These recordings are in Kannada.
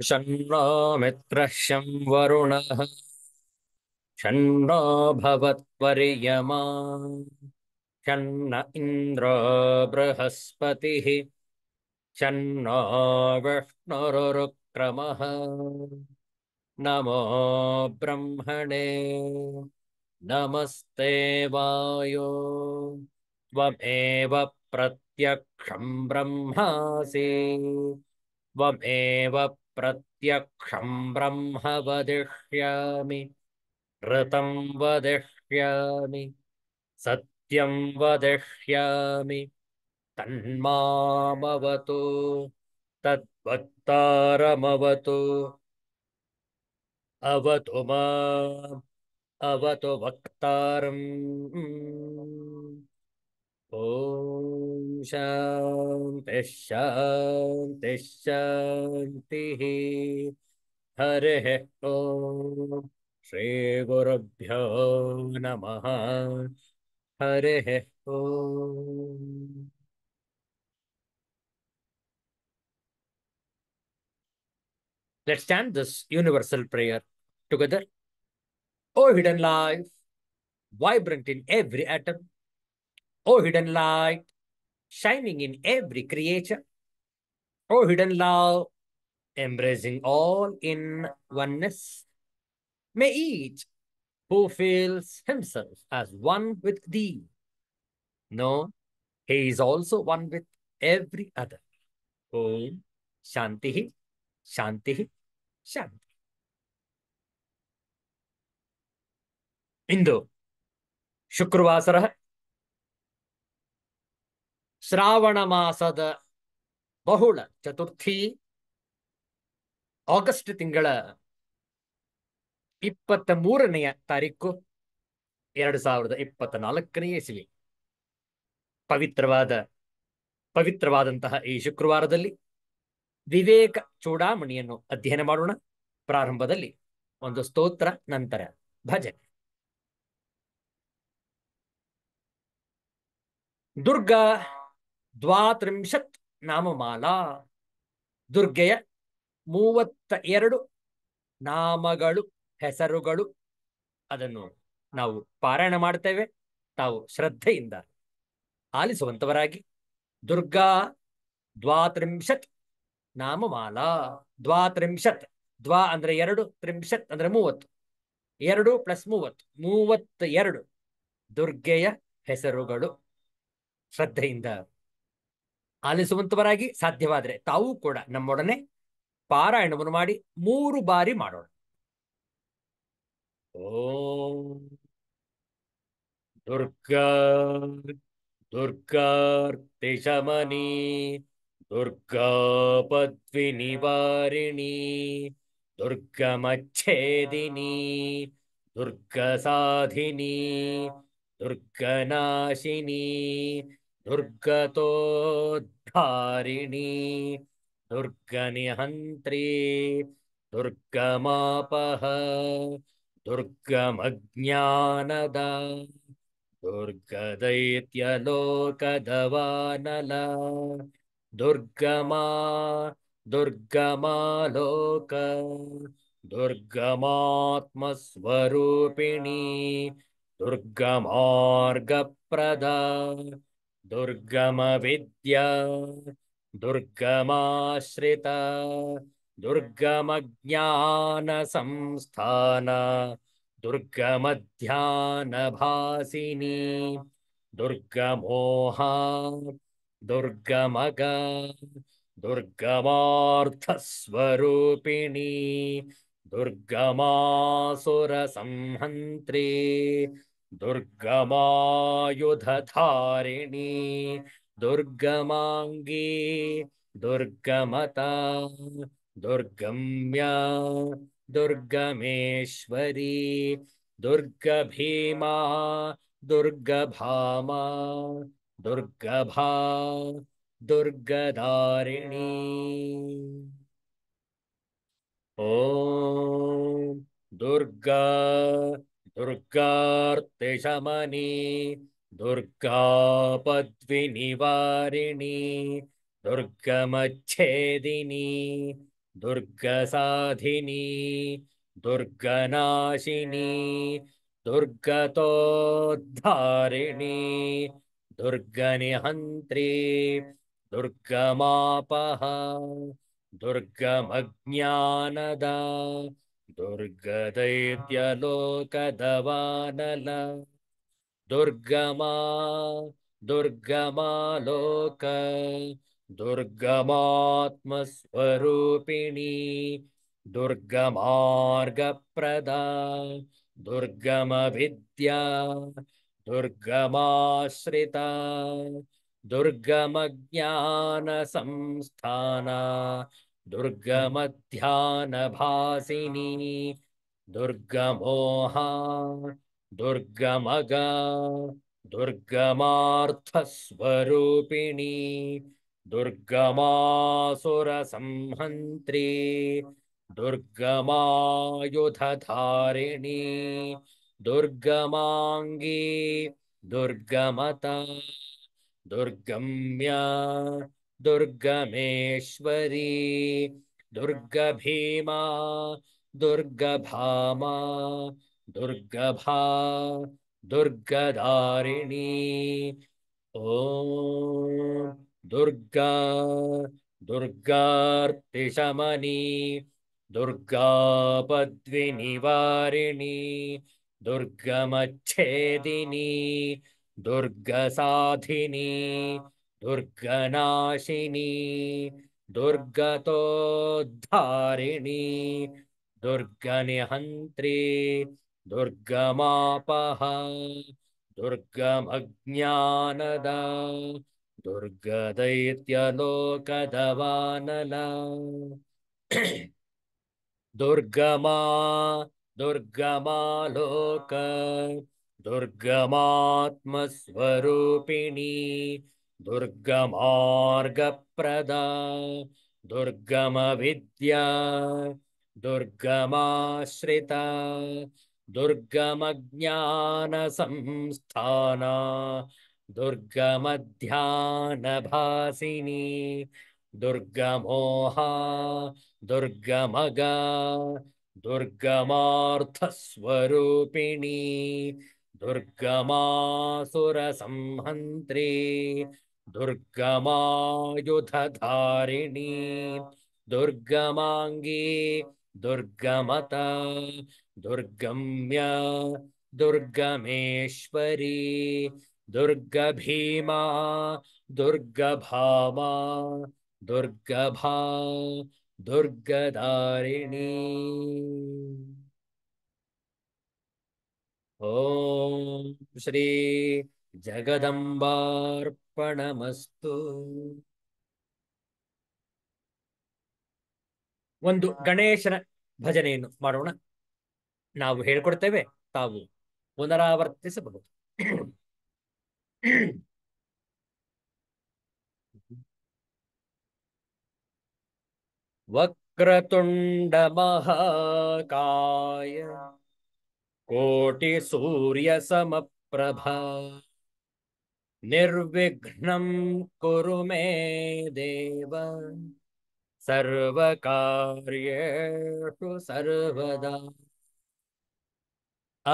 शन्नो मित्रः शं वरुणः शन्नो भवत्वर्यमा शन्न इन्द्रो बृहस्पतिः शन्नो विष्णुरुक्रमः नमो ब्रह्मणे नमस्ते वायो त्वमेव प्रत्यक्षं ब्रह्मासि त्वमेव प्रत्यक्षं ब्रह्म वदिष्यामि ऋतं वदिष्यामि सत्यं वदिष्यामि तन्मामवतु तद्वक्तारमवतु अवतु माम् अवतु वक्तारम् ॐ शान्तिः शान्तिः शान्तिः हरिः ॐ श्रीगुरुभ्यो नमः हरिः ॐ Let's chant this universal prayer together. O hidden life, vibrant in every atom, O hidden light, shining in every creature, O hidden love, embracing all in oneness, may each who feels himself as one with thee know he is also one with every other. Om Shanti, Shanti, Shanti. ಇಂದು ಶುಕ್ರವಾಸರ ಶ್ರಾವಣ ಮಾಸದ ಬಹುಳ ಚತುರ್ಥಿ ಆಗಸ್ಟ್ ತಿಂಗಳ 23ನೇ ತಾರೀಕು 2024ನೇ ಇಸವಿ. ಪವಿತ್ರವಾದಂತಹ ಈ ಶುಕ್ರವಾರದಲ್ಲಿ ವಿವೇಕ ಚೂಡಾಮಣಿಯನ್ನು ಅಧ್ಯಯನ ಮಾಡೋಣ. ಪ್ರಾರಂಭದಲ್ಲಿ ಒಂದು ಸ್ತೋತ್ರ, ನಂತರ ಭಜನೆ. ದುರ್ಗಾ ದ್ವಾತ್ರಿಂಶತ್ ನಾಮಮಾಲಾ, ದುರ್ಗೆಯ 32 ನಾಮಗಳು, ಹೆಸರುಗಳು. ಅದನ್ನು ನಾವು ಪಾರಾಯಣ ಮಾಡ್ತೇವೆ. ತಾವು ಶ್ರದ್ಧೆಯಿಂದ ಆಲಿಸುವಂತವರಾಗಿ. ದುರ್ಗಾ ದ್ವಾತ್ರಿಂಶತ್ ನಾಮಮಾಲಾ. ದ್ವಾತ್ರಿಂಶತ್, ದ್ವಾ ಅಂದ್ರೆ 2, ತ್ರಿಂಶತ್ ಅಂದ್ರೆ 30, 2 + 30, 32 ದುರ್ಗೆಯ ಹೆಸರುಗಳು. ಶ್ರದ್ಧೆಯಿಂದ ಆಲಿಸುವಂತವರಾಗಿ ಸಾಧ್ಯವಾದರೆ ತಾವು ಕೂಡ ನಮ್ಮೊಡನೆ ಪಾರಾಯಣವನ್ನು ಮಾಡಿ 3 ಬಾರಿ ಮಾಡೋಣ. ಓಂ ದುರ್ಗಾ ದುರ್ಗಾರ್ತಿಶಮನಿ ದುರ್ಗಾ ಪದ್ವಿನಿವಾರಿಣಿ ದುರ್ಗಮಚ್ಛೇದಿನಿ ದುರ್ಗಸಾಧಿನಿ ದುರ್ಗನಾಶಿನಿ ದುರ್ಗತೋದ್ಧಾರಿಣಿ ದುರ್ಗನಿಹಂತ್ರಿ ದುರ್ಗಮಾಪಹ ದುರ್ಗಮಜ್ಞಾನದ ದುರ್ಗದೈತ್ಯಲೋಕದವಾನಲ ದುರ್ಗಮಾ ದುರ್ಗಮಾಲೋಕ ದುರ್ಗಮಾತ್ಮಸ್ವರೂಪಿಣಿ ದುರ್ಗಮಾರ್ಗಪ್ರದ ದುರ್ಗಮವಿದ್ಯಾ ದುರ್ಗಮಾಶ್ರಿತ ದುರ್ಗಮಜ್ಞಾನ ಸಂಸ್ಥಾನ ದುರ್ಗಮಧ್ಯಾನಭಾಸಿನಿ ದುರ್ಗಮೋಹ ದುರ್ಗಮಗ ದುರ್ಗಮಾರ್ಥಸ್ವರೂಪಿಣಿ ದುರ್ಗಮಾಸುರ ಸಂಹಂತ್ರಿ ದುರ್ಗಮಾಯುಧಧಾರಿಣಿ ದುರ್ಗಮಾಂಗೀ ದುರ್ಗಮತ ದುರ್ಗಮ್ಯ ದುರ್ಗಮೇಶ್ವರಿ ದುರ್ಗಭೀಮಾ ದುರ್ಗಭಾಮಾ ದುರ್ಗಭಾ ದುರ್ಗದಾರಿಣಿ. ಓಂ ದುರ್ಗಾ ದುರ್ಗಾರ್ತಿಶಮನಿ ದುರ್ಗಾ ಪದ್ವಿನಿವಾರಿಣಿ ದುರ್ಗಮಚ್ಛೇದಿನಿ दुर्गसाधिनी दुर्गनाशिनी दुर्गतोद्धारिणी दुर्गनिहन्त्री दुर्गमापः दुर्गमज्ञानदा दुर्गदैत्यलोकदवानल दुर्गमा दुर्गमालोक दुर्गमात्मस्वरूपिणी दुर्गमार्गप्रदा दुर्गमविद्या दुर्गमाश्रिता दुर्गमज्ञानसंस्थाना दुर्गमध्यानभासिनी दुर्गमोहा दुर्गमगा दुर्गमार्थस्वरूपिणी दुर्गमासुरसंहन्त्री दुर्गमायुधधारिणी दुर्गमाङ्गी दुर्गमता दुर्गम्या दुर्गमेश्वरी दुर्गभीमा दुर्गभामा दुर्गभा दुर्गदारिणी ॐ दुर्गा दुर्गार्तिशमनी दुर्गापद्विनिवारिणी दुर्गमच्छेदिनी दुर्गसाधिनी दुर्गनाशिनी दुर्गतोद्धारिणी दुर्गनिहन्त्री दुर्गमापः दुर्गमज्ञानदा दुर्गदैत्यलोकदवानल दुर्गमा दुर्गमालोक दुर्गमात्मस्वरूपिणी दुर्गमार्गप्रदा दुर्गमविद्या दुर्गमाश्रिता दुर्गमज्ञानसंस्थाना दुर्गमध्यानभासिनी दुर्गमोहा दुर्गमगा दुर्गमार्थस्वरूपिणी दुर्गमासुरसंहन्त्री दुर्गमायुधधारिणी दुर्गमाङ्गी दुर्गमता दुर्गम्या दुर्गमेश्वरी दुर्गभीमा दुर्गभामा दुर्गभा दुर्गदारिणी ॐ श्री ಜಗದಂಬಾರ್ಪಣಮಸ್ತು. ಒಂದು ಗಣೇಶನ ಭಜನೆಯನ್ನು ಮಾಡೋಣ. ನಾವು ಹೇಳ್ಕೊಡ್ತೇವೆ, ತಾವು ಪುನರಾವರ್ತಿಸಬಹುದು. ವಕ್ರತುಂಡ ಮಹಾಕಾಯ ಕೋಟಿ ಸೂರ್ಯ ಸಮಪ್ರಭಾ ನಿರ್ವಿಘ್ನಂ ಕುರು ಮೇ ದೇವ ಸರ್ವಕಾರ್ಯೇಷು ಸರ್ವದಾ.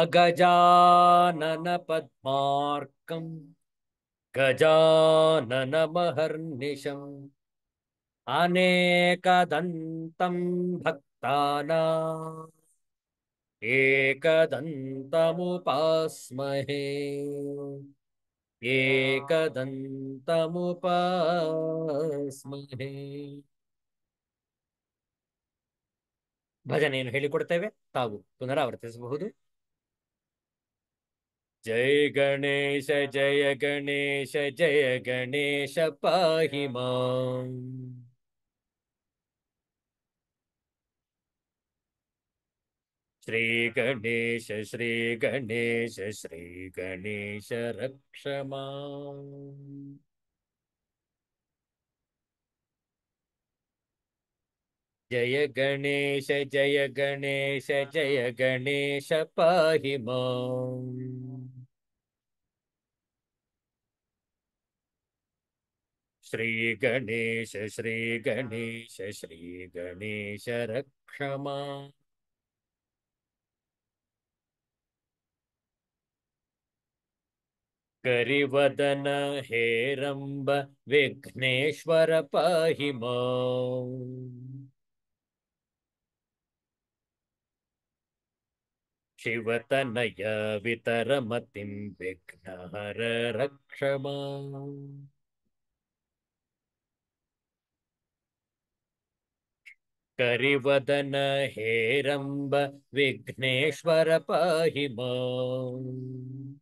ಅಗಜಾನನ ಪದ್ಮಾರ್ಕಂ ಗಜಾನನ ಮಹರ್ನಿಶಂ ಅನೇಕದಂತಂ ಭಕ್ತಾನಾಂ ಏಕದಂತಮುಪಾಸ್ಮಹೇ ಏಕದಂತಮುಪಾಸ್ಮಹೇ. ಭಜನೆಯನ್ನು ಹೇಳಿಕೊಡ್ತೇವೆ, ತಾವು ಪುನರಾವರ್ತಿಸಬಹುದು. ಜಯ ಗಣೇಶ ಜಯ ಗಣೇಶ ಜಯ ಗಣೇಶ ಪಾಹಿ ಮಾಂ. ಶ್ರೀ ಗಣೇಶ ಶ್ರೀ ಗಣೇಶ ಶ್ರೀ ಗಣೇಶ ರಕ್ಷ ಮಾಂ. ಜಯ ಗಣೇಶ ಜಯ ಗಣೇಶ ಜಯ ಗಣೇಶ ಪಾಹಿ ಮಾಂ. श्री गणेश श्री गणेश श्री गणेश रक्ष माम्। करिवदन हेरंब विघ्नेश्वर पाहि माम्। शिवतनय वितरमतिं विघ्नहर रक्ष माम्। करिवदन हेरंब विघ्नेश्वर पाहि माम्।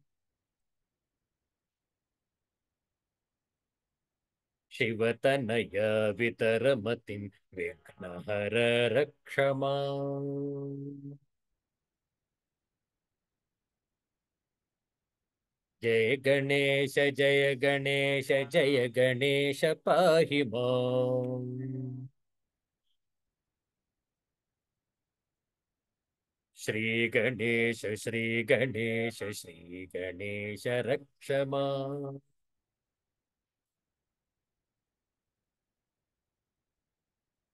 शिवतनय वितरमतिं विघ्नहर रक्ष माम्। जय गणेश जय गणेश पाहि माम्। श्री गणेश श्री गणेश रक्ष माम्।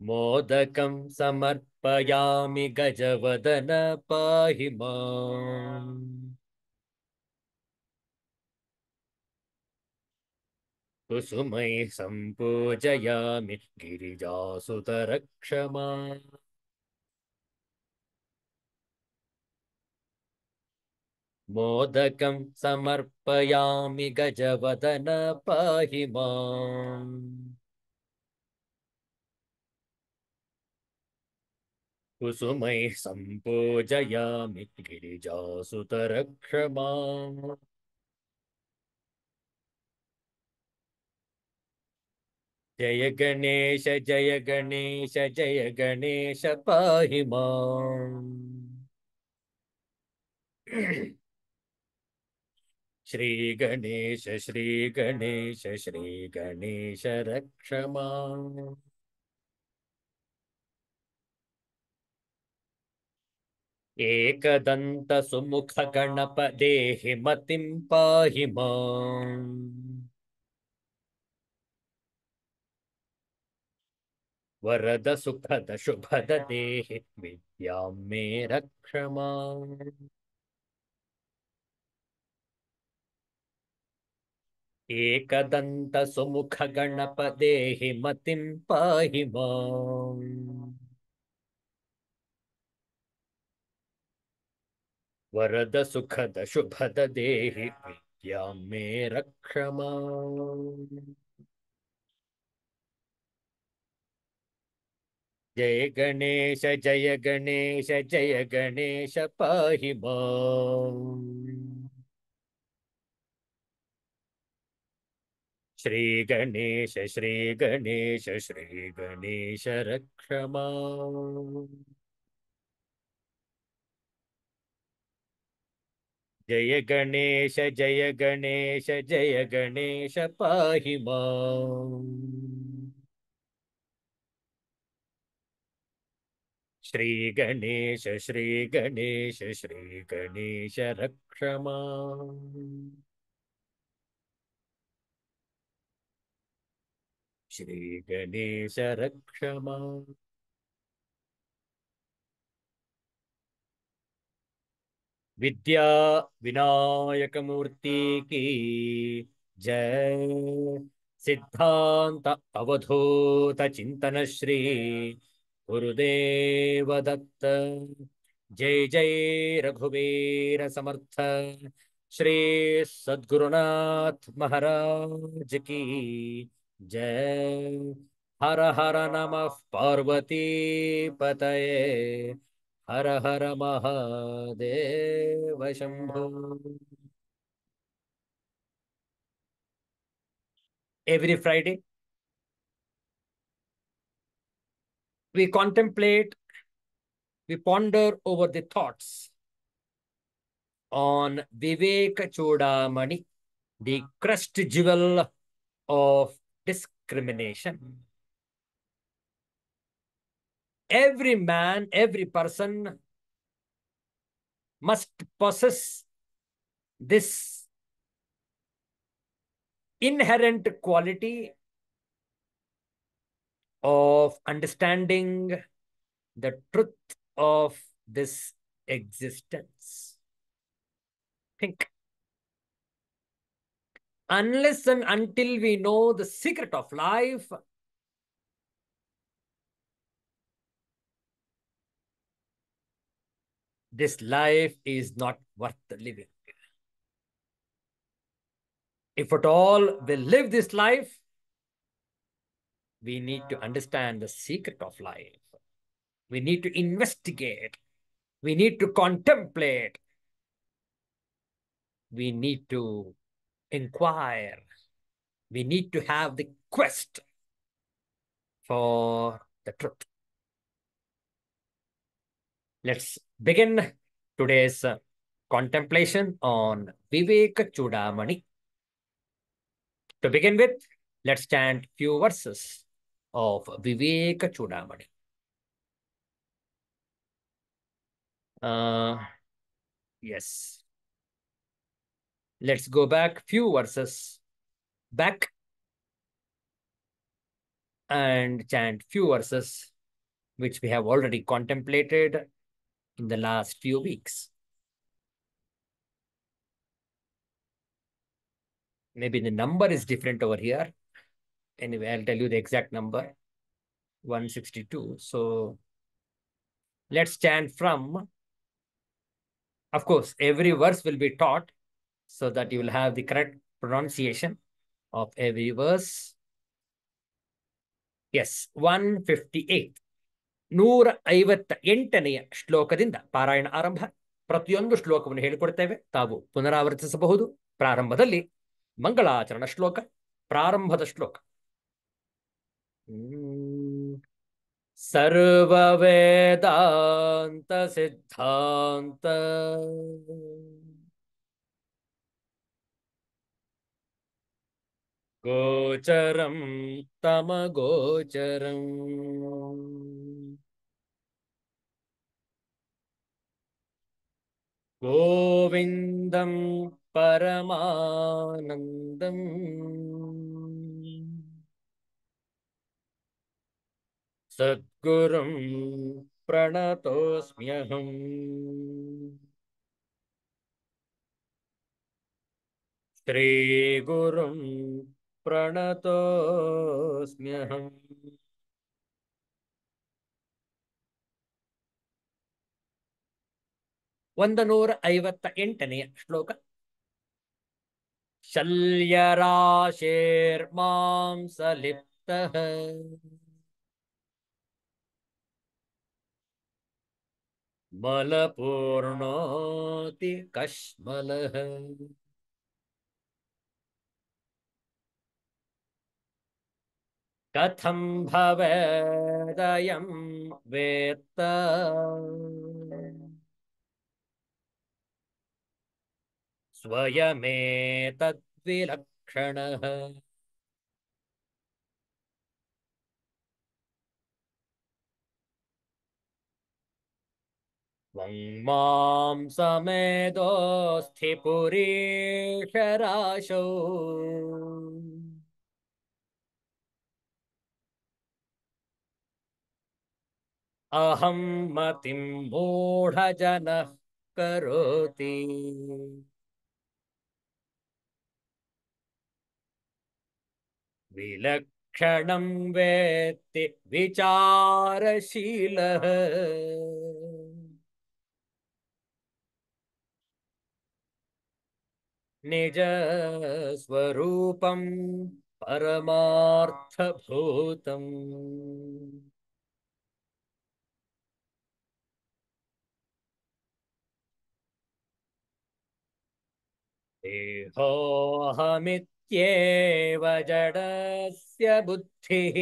मोदकं समर्पयामि गजवदन पाहि माम्। कुसुमैः सम्पूजयामि गिरिजासुत रक्ष माम्। मोदकं समर्पयामि गजवदन पाहि माम्। कुसुमैः सम्पूजयामि गिरिजासुत रक्ष माम्। जय गणेश पाहि माम्। श्री गणेश रक्ष माम्। एकदन्त सुमुख गणप देहि मतिं पाहि माम्। वरद सुखद शुभद देहि विद्यां मे रक्ष माम्। एकदन्त सुमुख गणप देहि मतिं पाहि माम्। वरद सुखद शुभद देहि विद्यां मे रक्ष माम्। जय गणेश पाहि माम्। श्री गणेश रक्ष माम्। जय गणेश पाहि माम्। श्री गणेश रक्ष माम्। श्री गणेश रक्ष माम्। विद्या विनायक मूर्ति की जय। सिद्धांत अवधूत चिंतन श्री गुरुदेव दत्त। जय रघुवीर समर्थ श्री सद्गुरुनाथ महाराज की जय। हर हर नमः पार्वती पतये। हर हर Mahadev Shambho. Every Friday, we contemplate, we ponder over the thoughts on Vivek Chodamani, the crust jewel of discrimination. Every man, every person must possess this inherent quality of understanding the truth of this existence. Think. Unless and until we know the secret of life, this life is not worth living. If at all we live this life, we need to understand the secret of life. We need to investigate. We need to contemplate. We need to inquire. We need to have the quest for the truth. Let's begin today's contemplation on Viveka Chudamani. To begin with, let's chant few verses of Viveka Chudamani. Yes. Let's go back few verses back and chant few verses which we have already contemplated in the last few weeks. Maybe the number is different over here. Anyway, I'll tell you the exact number, 162. So let's chant from, of course, every verse will be taught so that you will have the correct pronunciation of every verse. Yes, 158. 158ನೆಯ ಶ್ಲೋಕದಿಂದ ಪಾರಾಯಣ ಆರಂಭ. ಪ್ರತಿಯೊಂದು ಶ್ಲೋಕವನ್ನು ಹೇಳಿಕೊಡ್ತೇವೆ, ತಾವು ಪುನರಾವರ್ತಿಸಬಹುದು. ಪ್ರಾರಂಭದಲ್ಲಿ ಮಂಗಳಾಚರಣ ಶ್ಲೋಕ, ಪ್ರಾರಂಭದ ಶ್ಲೋಕ. ಸರ್ವವೇದಾಂತ ಸಿದ್ಧಾಂತ ಗೋಚರಂ ತಮಗೋಚರಂ ಗೋವಿಂದಂ ಪರಮಾನಂದಂ ಸದ್ಗುರುಂ ಪ್ರಣತೋಸ್ಮ್ಯಹಂ. ಶ್ರೀಗುರುಂ ಪ್ರಣತೋಸ್ಮ್ಯಹಂ. 158ನೆಯ ಶ್ಲೋಕ. ಶಲ್ಯರಾಶೇರ್ಮಾಂಸಲಿಪ್ತಃ ಮಲಪೂರ್ಣೋತಿ ಕಶ್ಮಲಃ. ಕಥಂ ಭವೇದಯಂ ವೇತ್ತ ಸ್ವಯಮೇತದ್ವಿಲಕ್ಷಣಃ. ವಾಂಗ್ಮಾಂಸಮೇಧೋಸ್ಥಿ ಪುರೀಶರಾಶೌ ಅಹಂ ಮತಿಂ ಮೂಢಜನಃ ಕರೋತಿ. ವಿಲಕ್ಷಣಂ ವೇತ್ತಿ ವಿಚಾರಶೀಲಃ. ನಿಜ ಸ್ವರೂಪಂ ಪರಮಾರ್ಥಭೂತಂ. ದೇಹೋऽಹಮಿತ್ಯೇವ ಜಡಸ್ಯ ಬುದ್ಧಿಃ.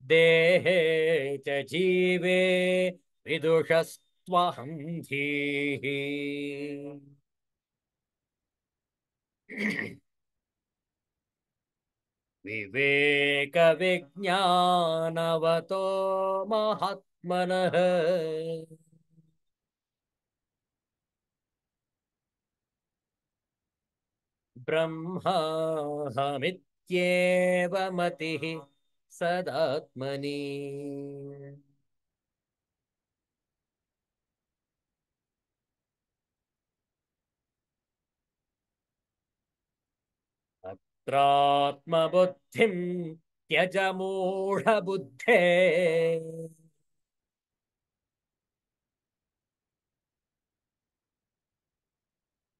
ದೇಹೇ ಚ ಜೀವೇ ವಿದುಷಸ್ತ್ವಹಂ ಧೀಃ. ವಿವೇಕ ವಿಜ್ಞಾನವತೋ ಮಹಾತ್ಮನಃ. ಬ್ರಹ್ಮಾಹಮಿತ್ಯೇವ ಮತಿಃ ಸದಾತ್ಮನಿ. ಅತ್ರಾತ್ಮಬುದ್ಧಿಂ ತ್ಯಜ ಮೂಢಬುದ್ಧೇ.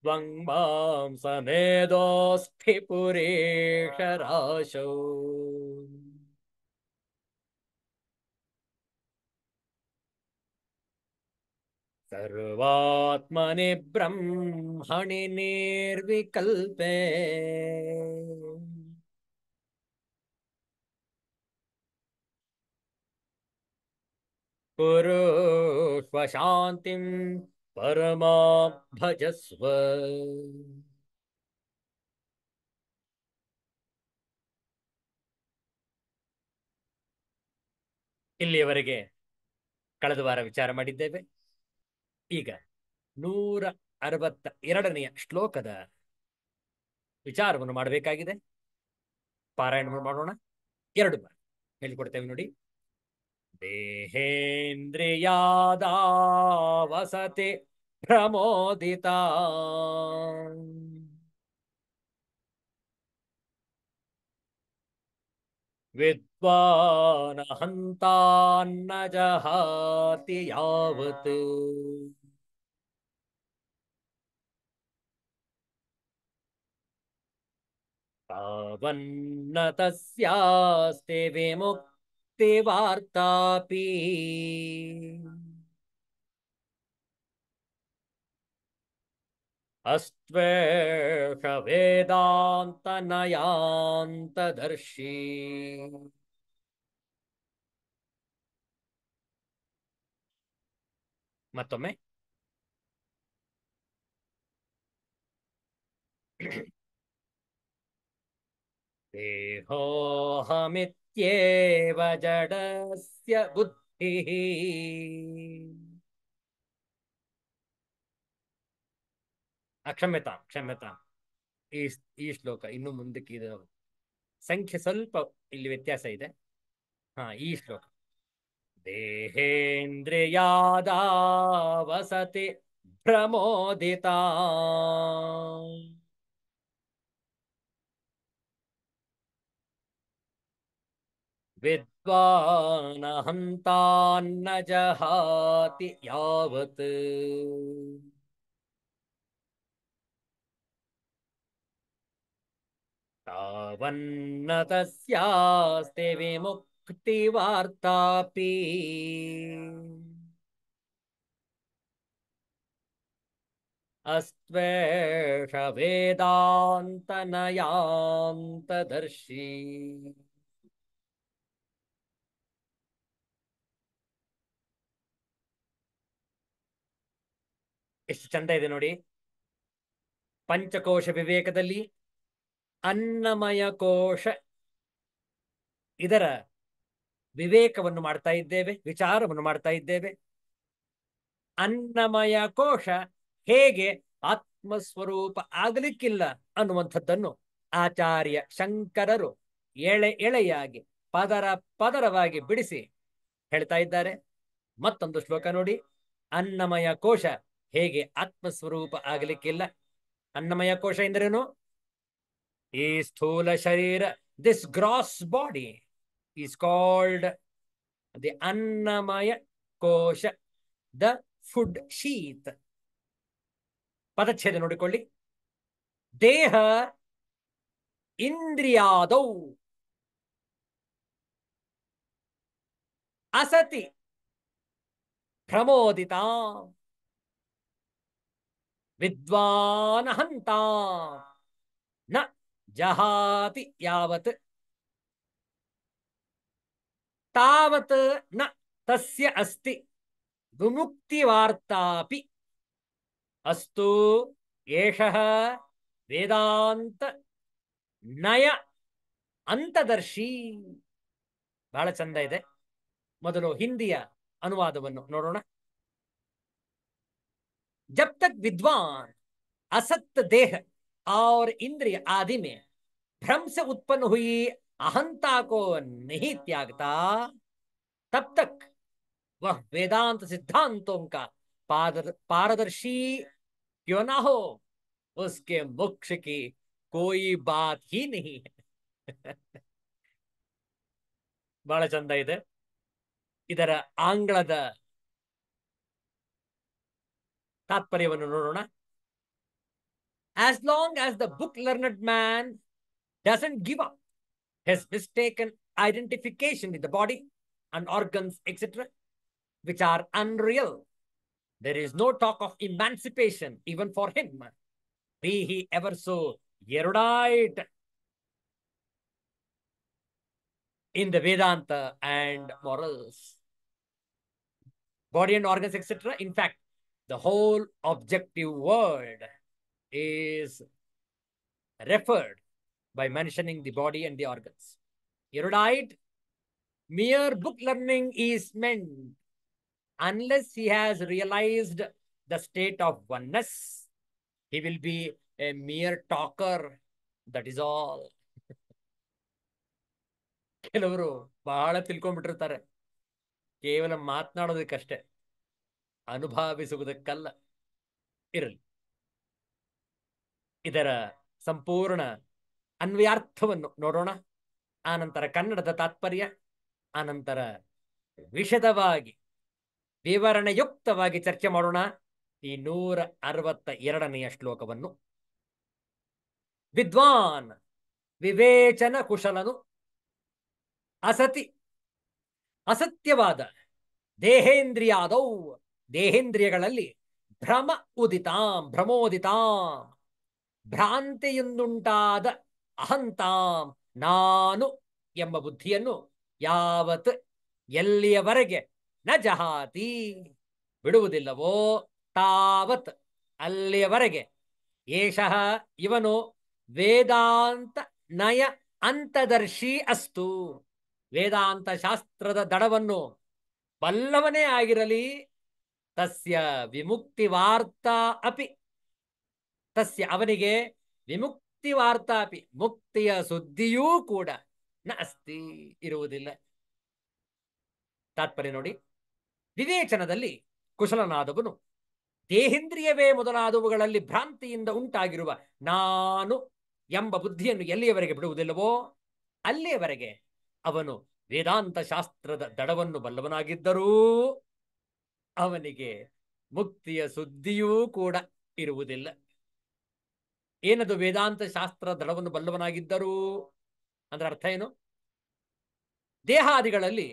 ತ್ವಂ ಮಾಂ ಸಮೇದೋಸ್ತಿ ಪುರೇಶರಾಶೌ. ಸರ್ವಾತ್ಮನಿ ಬ್ರಹ್ಮಣಿ ನಿರ್ವಿಕಲ್ಪೇ. ಕುರುಷ್ವ ಶಾಂತಿಂ ಪರಮಾಂ ಭಜಸ್ವ. ಇಲ್ಲಿಯವರೆಗೆ ಕಳೆದ ವಾರ ವಿಚಾರ ಮಾಡಿದ್ದೇವೆ. ಈಗ 162ನೆಯ ಶ್ಲೋಕದ ವಿಚಾರವನ್ನು ಮಾಡಬೇಕಾಗಿದೆ. ಪಾರಾಯಣ ಮಾಡೋಣ. 2 ಬಾರಿ ಹೇಳಿಕೊಡ್ತೇವೆ ನೋಡಿ. ದೇಹೇಂದ್ರಿಯಾದಾವಸತಿ ಪ್ರಮೋದಿತಾ ವಿದ್ವಾನ್ ಹಂತಾನ್ನ ಜಹಾತಿ ಯಾವತ್. ತಾವನ್ನ ತಸ್ಯಾಸ್ತಿ ವಿಮುಕ್ತಿ ವಾರ್ತಾಪಿ. ಅಸ್ತ್ವೇಷ ವೇದಾಂತ ನಯಾಂತದರ್ಶಿ. ಮತ್ತೊಮ್ಮೆ. ದೇಹೋಹಮಿತ್ಯೇವ ಜಡಸ್ಯ ಬುದ್ಧಿಃ. ಕ್ಷಮ್ಯತಾಂ ಕ್ಷಮ್ಯತಾಂ. ಈ ಈ ಶ್ಲೋಕ ಇನ್ನು ಮುಂದಕ್ಕೆ ಇದು ಸಂಖ್ಯೆ ಸ್ವಲ್ಪ ಇಲ್ಲಿ ವ್ಯತ್ಯಾಸ ಇದೆ. ಈ ಶ್ಲೋಕ ದೇಹೇಂದ್ರಿಯಾದಾವಸತಿ ಪ್ರಮೋದಿತಾ ವಿದ್ವಾನ್ ಹಂತಾನ್ನ ಜಹಾತಿ ಯಾವತ್. ತಾವನ್ನ ತಸ್ಯಾಸ್ತಿ ವಿಮುಕ್ತಿ ವಾರ್ತಾಪಿ. ಅಸ್ತ್ವೇಷ ವೇದಾಂತ ನಯಾಂತದರ್ಶಿ. ಎಷ್ಟು ಚಂದ ಇದೆ ನೋಡಿ. ಪಂಚಕೋಶ ವಿವೇಕದಲ್ಲಿ ಅನ್ನಮಯ ಕೋಶ ಇದರ ವಿವೇಕವನ್ನು ಮಾಡ್ತಾ ಇದ್ದೇವೆ, ವಿಚಾರವನ್ನು ಮಾಡ್ತಾ ಇದ್ದೇವೆ. ಅನ್ನಮಯ ಕೋಶ ಹೇಗೆ ಆತ್ಮಸ್ವರೂಪ ಆಗಲಿಕ್ಕಿಲ್ಲ ಅನ್ನುವಂಥದ್ದನ್ನು ಆಚಾರ್ಯ ಶಂಕರರು ಎಳೆಯಾಗಿ ಪದರ ಪದರವಾಗಿ ಬಿಡಿಸಿ ಹೇಳ್ತಾ ಇದ್ದಾರೆ. ಮತ್ತೊಂದು ಶ್ಲೋಕ ನೋಡಿ. ಅನ್ನಮಯ ಕೋಶ ಹೇಗೆ ಆತ್ಮಸ್ವರೂಪ ಆಗಲಿಕ್ಕಿಲ್ಲ. ಅನ್ನಮಯ ಕೋಶ ಎಂದರೇನು? ಈ ಸ್ಥೂಲ ಶರೀರ, this gross body is called the Annamaya kosha, the food sheath. ಪದಚ್ಛೇದ ನೋಡಿಕೊಳ್ಳಿ. ದೇಹ ಇಂದ್ರಿಯಾದೌ ಅಸತಿ ಪ್ರಮೋದಿತ ವಿದ್ವಾನ್ ಹಂತ ನ ಜಹಾತಿ ಯಾವತ್. ತಾವತ್ ನ ತಸ್ಯ ಅಸ್ತಿ ವಿಮುಕ್ತಿ ವಾರ್ತಾಪಿ. ಅಸ್ತು ಏಷಃ ವೇದಾಂತ ನಯ ಅಂತದರ್ಶಿ. ಬಹಳ ಚಂದ ಇದೆ. ಮೊದಲು ಹಿಂದಿಯ ಅನುವಾದವನ್ನು ನೋಡೋಣ. ಜಬ್ ತಕ್ ವಿದ್ವಾನ್ असत देह और इंद्रिय आदि में भ्रम से उत्पन्न हुई अहंता को नहीं त्यागता, तब तक वह वेदांत सिद्धांतों का पारदर्शी क्यों ना हो, उसके मोक्ष की कोई बात ही नहीं है. ಬಹಳ ಚಂದ ಇದೆ. ಇದರ ಆಂಗ್ಲದ ತಾತ್ಪರ್ಯವನ್ನು ನೋಡೋಣ. As long as the book learned man doesn't give up his mistaken identification with the body and organs, etc., which are unreal, there is no talk of emancipation even for him, be he ever so erudite in the Vedanta and morals. Body and organs, etc. In fact, the whole objective world is referred by mentioning the body and the organs. Erudite, mere book learning is meant unless he has realized the state of oneness. He will be a mere talker. That is all. ಕೆಲವರು ಬಹಳ ತಿಳ್ಕೊಂಡ್ಬಿಟ್ಟಿರ್ತಾರೆ, ಕೇವಲ ಮಾತನಾಡೋದಕ್ಕಷ್ಟೇ, ಅನುಭವಿಸುವುದಕ್ಕಲ್ಲ. ಇರಲಿ, ಇದರ ಸಂಪೂರ್ಣ ಅನ್ವಯಾರ್ಥವನ್ನು ನೋಡೋಣ. ಆನಂತರ ಕನ್ನಡದ ತಾತ್ಪರ್ಯ, ಆನಂತರ ವಿಶದವಾಗಿ ವಿವರಣೆಯುಕ್ತವಾಗಿ ಚರ್ಚೆ ಮಾಡೋಣ ಈ 162ನೆಯ ಶ್ಲೋಕವನ್ನು. ವಿದ್ವಾನ್ ವಿವೇಚನ ಕುಶಲನು ಅಸತಿ ಅಸತ್ಯವಾದ ದೇಹೇಂದ್ರಿಯಾದೌ ದೇಹೇಂದ್ರಿಯಗಳಲ್ಲಿ ಭ್ರಮೋದಿತಾಂ ಭ್ರಾಂತಿಯಿಂದುಂಟಾದ ಅಹಂತಾಂ ನಾನು ಎಂಬ ಬುದ್ಧಿಯನ್ನು ಯಾವತ್ ಎಲ್ಲಿಯವರೆಗೆ ನ ಜಹಾತಿ ಬಿಡುವುದಿಲ್ಲವೋ ತಾವತ್ ಅಲ್ಲಿಯವರೆಗೆ ಏಷಃ ಇವನು ವೇದಾಂತ ನಯ ಅಂತದರ್ಶಿ ಅಸ್ತು ವೇದಾಂತ ಶಾಸ್ತ್ರದ ದಡವನ್ನು ಬಲ್ಲವನೇ ಆಗಿರಲಿ. ತಸ್ಯ ವಿಮುಕ್ತಿ ವಾರ್ತಾ ಅಪಿ ತಸ್ಯ ಅವನಿಗೆ ವಿಮುಕ್ತಿ ವಾರ್ತಾ ಅಪಿ ಮುಕ್ತಿಯ ಸುದ್ದಿಯೂ ಕೂಡ ನ ಅಸ್ತಿ ಇರುವುದಿಲ್ಲ. ತಾತ್ಪರ್ಯ ನೋಡಿ. ವಿವೇಚನದಲ್ಲಿ ಕುಶಲನಾದವನು ದೇಹೇಂದ್ರಿಯವೇ ಮೊದಲಾದವುಗಳಲ್ಲಿ ಭ್ರಾಂತಿಯಿಂದ ಉಂಟಾಗಿರುವ ನಾನು ಎಂಬ ಬುದ್ಧಿಯನ್ನು ಎಲ್ಲಿಯವರೆಗೆ ಬಿಡುವುದಿಲ್ಲವೋ ಅಲ್ಲಿಯವರೆಗೆ ಅವನು ವೇದಾಂತ ಶಾಸ್ತ್ರದ ದಡವನ್ನು ಬಲ್ಲವನಾಗಿದ್ದರೂ ಅವನಿಗೆ ಮುಕ್ತಿಯ ಸುದ್ದಿಯೂ ಕೂಡ ಇರುವುದಿಲ್ಲ. ಏನದು ವೇದಾಂತ ಶಾಸ್ತ್ರ ದಡವನ್ನು ಬಲ್ಲವನಾಗಿದ್ದರೂ ಅಂದ್ರೆ ಅರ್ಥ ಏನು? ದೇಹಾದಿಗಳಲ್ಲಿ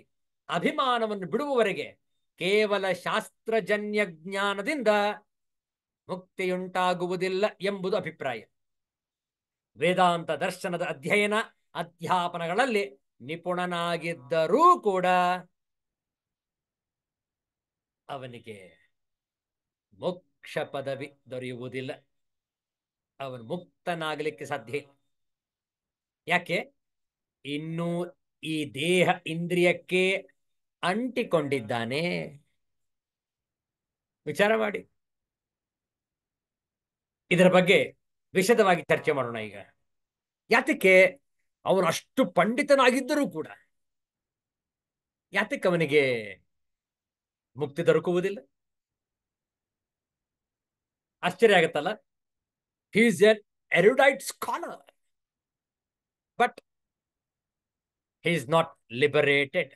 ಅಭಿಮಾನವನ್ನು ಬಿಡುವವರೆಗೆ ಕೇವಲ ಶಾಸ್ತ್ರಜನ್ಯ ಜ್ಞಾನದಿಂದ ಮುಕ್ತಿಯುಂಟಾಗುವುದಿಲ್ಲ ಎಂಬುದು ಅಭಿಪ್ರಾಯ. ವೇದಾಂತ ದರ್ಶನದ ಅಧ್ಯಯನ ಅಧ್ಯಾಪನಗಳಲ್ಲಿ ನಿಪುಣನಾಗಿದ್ದರೂ ಕೂಡ ಅವನಿಗೆ ಮೋಕ್ಷ ಪದವಿ ದೊರೆಯುವುದಿಲ್ಲ. ಅವನು ಮುಕ್ತನಾಗಲಿಕ್ಕೆ ಸಾಧ್ಯ. ಯಾಕೆ? ಇನ್ನೂ ಈ ದೇಹ ಇಂದ್ರಿಯಕ್ಕೆ ಅಂಟಿಕೊಂಡಿದ್ದಾನೆ. ವಿಚಾರ ಮಾಡಿ. ಇದರ ಬಗ್ಗೆ ವಿಶದವಾಗಿ ಚರ್ಚೆ ಮಾಡೋಣ ಈಗ. ಯಾತಕ್ಕೆ ಅವನು ಅಷ್ಟು ಪಂಡಿತನಾಗಿದ್ದರೂ ಕೂಡ ಯಾತಕ್ಕೆ ಅವನಿಗೆ ಮುಕ್ತಿ ದೊರಕುವುದಿಲ್ಲ? ಆಶ್ಚರ್ಯ ಆಗತ್ತಲ್ಲ. He is an erudite scholar, but he is not liberated.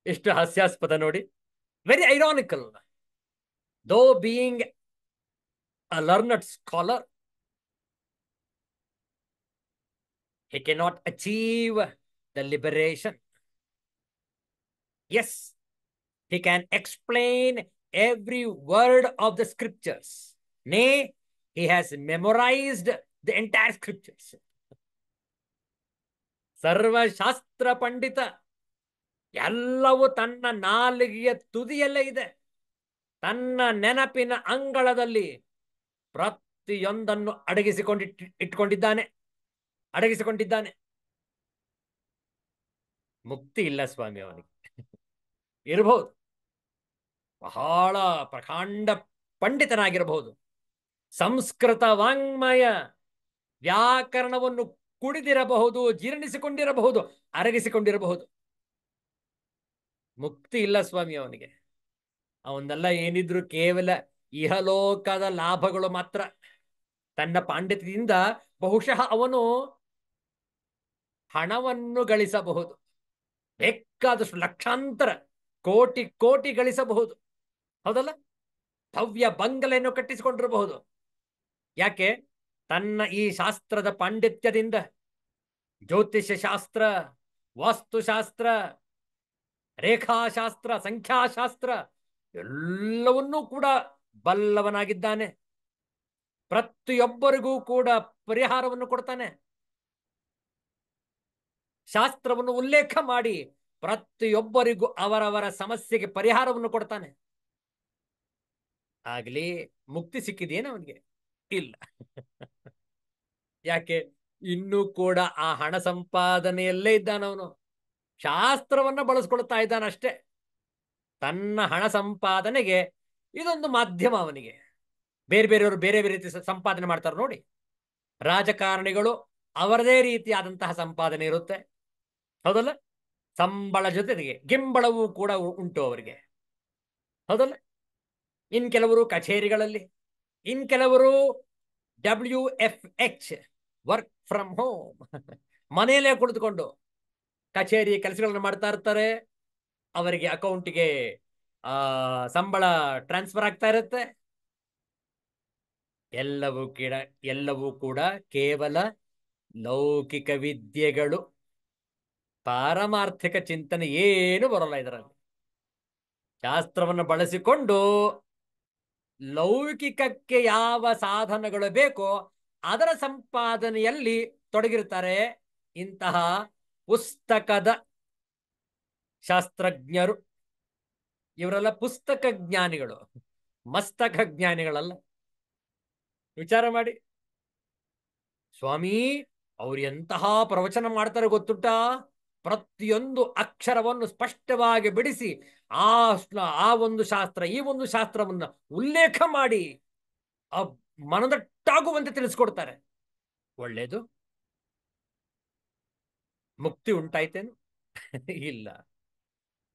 ಎಷ್ಟು ಹಾಸ್ಯಾಸ್ಪದ ನೋಡಿ. Very ironical. Though being a learned scholar, he cannot achieve the liberation. Yes, he can explain every word of the scriptures. Nay, he has memorized the entire scriptures. ಸರ್ವಶಾಸ್ತ್ರ ಪಂಡಿತ. ಎಲ್ಲವೂ ತನ್ನ ನಾಲಿಗೆಯ ತುದಿಯಲ್ಲೇ ಇದೆ. ತನ್ನ ನೆನಪಿನ ಅಂಗಳದಲ್ಲಿ ಪ್ರತಿಯೊಂದನ್ನು ಅಡಗಿಸಿಕೊಂಡಿದ್ದಾನೆ. ಮುಕ್ತಿ ಇಲ್ಲ ಸ್ವಾಮಿ ಅವನಿಗೆ. ಇರಬಹುದು, ಬಹಳ ಪ್ರಕಾಂಡ ಪಂಡಿತನಾಗಿರಬಹುದು, ಸಂಸ್ಕೃತ ವಾಂಗ್ಮಯ ವ್ಯಾಕರಣವನ್ನು ಕುಡಿದಿರಬಹುದು, ಜೀರ್ಣಿಸಿಕೊಂಡಿರಬಹುದು, ಅರಗಿಸಿಕೊಂಡಿರಬಹುದು. ಮುಕ್ತಿ ಇಲ್ಲ ಸ್ವಾಮಿ ಅವನಿಗೆ. ಅವನ್ನೆಲ್ಲ ಏನಿದ್ರು ಕೇವಲ ಇಹಲೋಕದ ಲಾಭಗಳು ಮಾತ್ರ. ತನ್ನ ಪಾಂಡಿತ್ಯದಿಂದ ಬಹುಶಃ ಅವನು ಹಣವನ್ನು ಗಳಿಸಬಹುದು, ಬೇಕಾದಷ್ಟು ಲಕ್ಷಾಂತರ ಕೋಟಿ ಕೋಟಿ ಗಳಿಸಬಹುದು, ಹೌದಲ್ಲ? ಭವ್ಯ ಬಂಗಲೆಯನ್ನು ಕಟ್ಟಿಸಿಕೊಂಡಿರಬಹುದು. ಯಾಕೆ? ತನ್ನ ಈ ಶಾಸ್ತ್ರದ ಪಾಂಡಿತ್ಯದಿಂದ ಜ್ಯೋತಿಷ್ಯ ಶಾಸ್ತ್ರ, ವಾಸ್ತುಶಾಸ್ತ್ರ, ರೇಖಾಶಾಸ್ತ್ರ, ಸಂಖ್ಯಾಶಾಸ್ತ್ರ ಎಲ್ಲವನ್ನೂ ಕೂಡ ಬಲ್ಲವನಾಗಿದ್ದಾನೆ. ಪ್ರತಿಯೊಬ್ಬರಿಗೂ ಕೂಡ ಪರಿಹಾರವನ್ನು ಕೊಡ್ತಾನೆ. ಶಾಸ್ತ್ರವನ್ನು ಉಲ್ಲೇಖ ಮಾಡಿ ಪ್ರತಿಯೊಬ್ಬರಿಗೂ ಅವರವರ ಸಮಸ್ಯೆಗೆ ಪರಿಹಾರವನ್ನು ಕೊಡ್ತಾನೆ. ಆಗ್ಲಿ ಮುಕ್ತಿ ಸಿಕ್ಕಿದೇನು ಅವನಿಗೆ? ಇಲ್ಲ. ಯಾಕೆ? ಇನ್ನೂ ಕೂಡ ಆ ಹಣ ಸಂಪಾದನೆಯಲ್ಲೇ ಇದ್ದಾನವನು. ಶಾಸ್ತ್ರವನ್ನ ಬಳಸ್ಕೊಳ್ತಾ ಇದ್ದಾನಷ್ಟೇ. ತನ್ನ ಹಣ ಸಂಪಾದನೆಗೆ ಇದೊಂದು ಮಾಧ್ಯಮ ಅವನಿಗೆ. ಬೇರೆ ಬೇರೆಯವರು ಬೇರೆ ಬೇರೆ ರೀತಿ ಸಂಪಾದನೆ ಮಾಡ್ತಾರೆ ನೋಡಿ. ರಾಜಕಾರಣಿಗಳು ಅವರದೇ ರೀತಿಯಾದಂತಹ ಸಂಪಾದನೆ ಇರುತ್ತೆ, ಹೌದಲ್ಲ? ಸಂಬಳ ಜೊತೆಗೆ ಗಿಂಬಳವೂ ಕೂಡ ಉಂಟು ಅವರಿಗೆ, ಹೌದಲ್ಲ? ಇನ್ ಕೆಲವರು ಕಚೇರಿಗಳಲ್ಲಿ, ಇನ್ ಕೆಲವರು WFH ವರ್ಕ್ ಫ್ರಮ್ ಹೋಮ್, ಮನೆಯಲ್ಲೇ ಕುಳಿತುಕೊಂಡು ಕಚೇರಿ ಕೆಲಸಗಳನ್ನು ಮಾಡ್ತಾ ಇರ್ತಾರೆ. ಅವರಿಗೆ ಅಕೌಂಟಿಗೆ ಸಂಬಳ ಟ್ರಾನ್ಸ್ಫರ್ ಆಗ್ತಾ ಇರುತ್ತೆ. ಎಲ್ಲವೂ ಕೂಡ ಕೇವಲ ಲೌಕಿಕ ವಿದ್ಯೆಗಳು. ಪಾರಮಾರ್ಥಿಕ ಚಿಂತನೆ ಏನು ಬರೋಲ್ಲ ಇದರಲ್ಲಿ. ಶಾಸ್ತ್ರವನ್ನು ಬಳಸಿಕೊಂಡು ಲೌಕಿಕಕ್ಕೆ ಯಾವ ಸಾಧನಗಳು ಬೇಕೋ ಅದರ ಸಂಪಾದನೆಯಲ್ಲಿ ತೊಡಗಿರ್ತಾರೆ ಇಂತಹ ಪುಸ್ತಕದ ಶಾಸ್ತ್ರಜ್ಞರು. ಇವರೆಲ್ಲ ಪುಸ್ತಕ ಜ್ಞಾನಿಗಳು, ಮಸ್ತಕ ಜ್ಞಾನಿಗಳಲ್ಲ. ವಿಚಾರ ಮಾಡಿ ಸ್ವಾಮಿ, ಅವ್ರು ಎಂತಹ ಪ್ರವಚನ ಮಾಡ್ತಾರೆ ಗೊತ್ತುಂಟ? ಪ್ರತಿಯೊಂದು ಅಕ್ಷರವನ್ನು ಸ್ಪಷ್ಟವಾಗಿ ಬಿಡಿಸಿ ಆ ಒಂದು ಶಾಸ್ತ್ರ ಈ ಒಂದು ಶಾಸ್ತ್ರವನ್ನ ಉಲ್ಲೇಖ ಮಾಡಿ ಮನದಟ್ಟಾಗುವಂತೆ ತಿಳಿಸ್ಕೊಡ್ತಾರೆ. ಒಳ್ಳೇದು. ಮುಕ್ತಿ ಉಂಟಾಯ್ತೇನು? ಇಲ್ಲ.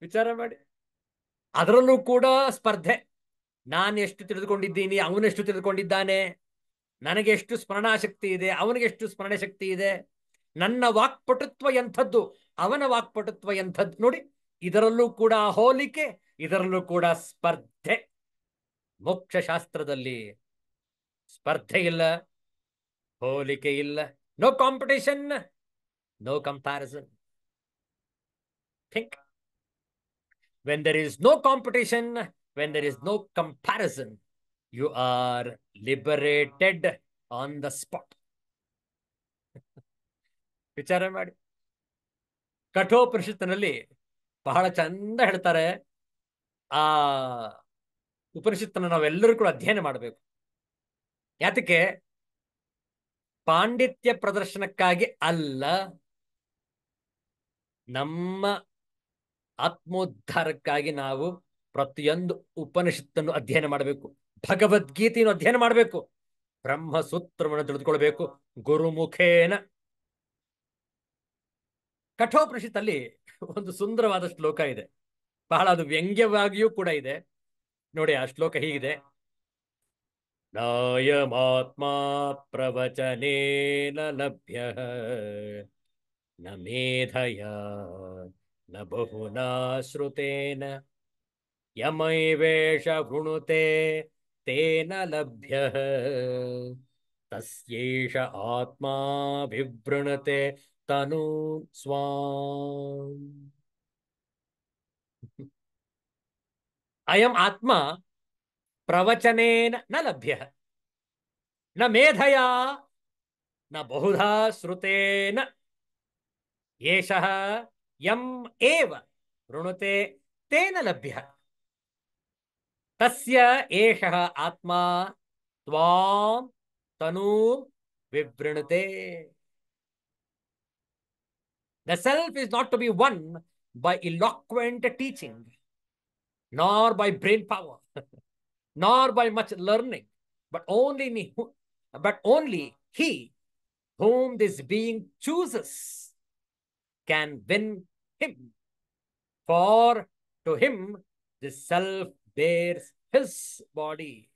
ವಿಚಾರ ಮಾಡಿ. ಅದರಲ್ಲೂ ಕೂಡ ಸ್ಪರ್ಧೆ. ನಾನು ಎಷ್ಟು ತಿಳಿದುಕೊಂಡಿದ್ದೀನಿ, ಅವನೆಷ್ಟು ತಿಳಿದುಕೊಂಡಿದ್ದಾನೆ, ನನಗೆ ಎಷ್ಟು ಸ್ಮರಣಾಶಕ್ತಿ ಇದೆ, ಅವನಿಗೆ ಎಷ್ಟು ಸ್ಮರಣೆ ಶಕ್ತಿ ಇದೆ, ನನ್ನ ವಾಕ್ಪಟುತ್ವ ಎಂಥದ್ದು, ಅವನ ವಾಕ್ಪಟುತ್ವ ಎಂಥದ್ದು. ನೋಡಿ, ಇದರಲ್ಲೂ ಕೂಡ ಹೋಲಿಕೆ, ಇದರಲ್ಲೂ ಕೂಡ ಸ್ಪರ್ಧೆ. ಮೋಕ್ಷಶಾಸ್ತ್ರದಲ್ಲಿ ಸ್ಪರ್ಧೆ ಇಲ್ಲ, ಹೋಲಿಕೆ ಇಲ್ಲ. No competition, no comparison. Think. When there is no competition, when there is no comparison, you are liberated on the spot. ವಿಚಾರ ಮಾಡಿ. ಕಠೋಪನಿಷತ್ತಿನಲ್ಲಿ ಬಹಳ ಚಂದ ಹೇಳ್ತಾರೆ. ಆ ಉಪನಿಷತ್ತನ್ನು ನಾವೆಲ್ಲರೂ ಕೂಡ ಅಧ್ಯಯನ ಮಾಡಬೇಕು. ಯಾತಕ್ಕೆ? ಪಾಂಡಿತ್ಯ ಪ್ರದರ್ಶನಕ್ಕಾಗಿ ಅಲ್ಲ, ನಮ್ಮ ಆತ್ಮೋದ್ಧಾರಕ್ಕಾಗಿ ನಾವು ಪ್ರತಿಯೊಂದು ಉಪನಿಷತ್ತನ್ನು ಅಧ್ಯಯನ ಮಾಡಬೇಕು. ಭಗವದ್ಗೀತೆಯನ್ನು ಅಧ್ಯಯನ ಮಾಡಬೇಕು. ಬ್ರಹ್ಮಸೂತ್ರವನ್ನು ತಿಳಿದುಕೊಳ್ಬೇಕು ಗುರುಮುಖೇನ. ಕಠೋಪನಿಷತ್ತಲ್ಲಿ ಒಂದು ಸುಂದರವಾದ ಶ್ಲೋಕ ಇದೆ, ಬಹಳ ಅದು ವ್ಯಂಗ್ಯವಾಗಿಯೂ ಕೂಡ ಇದೆ. ನೋಡಿ, ಆ ಶ್ಲೋಕ ಹೀಗಿದೆ: ನಾಯಮಾತ್ಮಾ ಪ್ರವಚನೇನ ಲಭ್ಯ ನ ಮೇಧಯ ನ ಬಹುನಾ ಶ್ರುತೇನ ಯಮೈವೇಷ ವೃಣುತೆ ತೇನ ಲಭ್ಯ ತಸ್ಯೇಷ ಆತ್ಮಾ ವಿವೃಣತೆ ತನು ಸ್ವಾಂ. ಅಯಂ ಆತ್ಮ ಪ್ರವಚನೇನ ನ ಲಭ್ಯ ನ ಮೇಧಯ ನ ಬಹುಧಾ ಶ್ರುತೇನ ಏಷಃ ಯಂ ಏವ ವೃಣುತೆ ತೇನ ಲಭ್ಯ ತಸ್ಯ ಏಷಃ ಆತ್ಮ ತ್ವಾಂ ತನೂಂ ವಿವೃಣತೆ. The self is not to be won by eloquent teaching, nor by brain power, nor by much learning. but only he whom this being chooses can win him. For to him this self bears his body.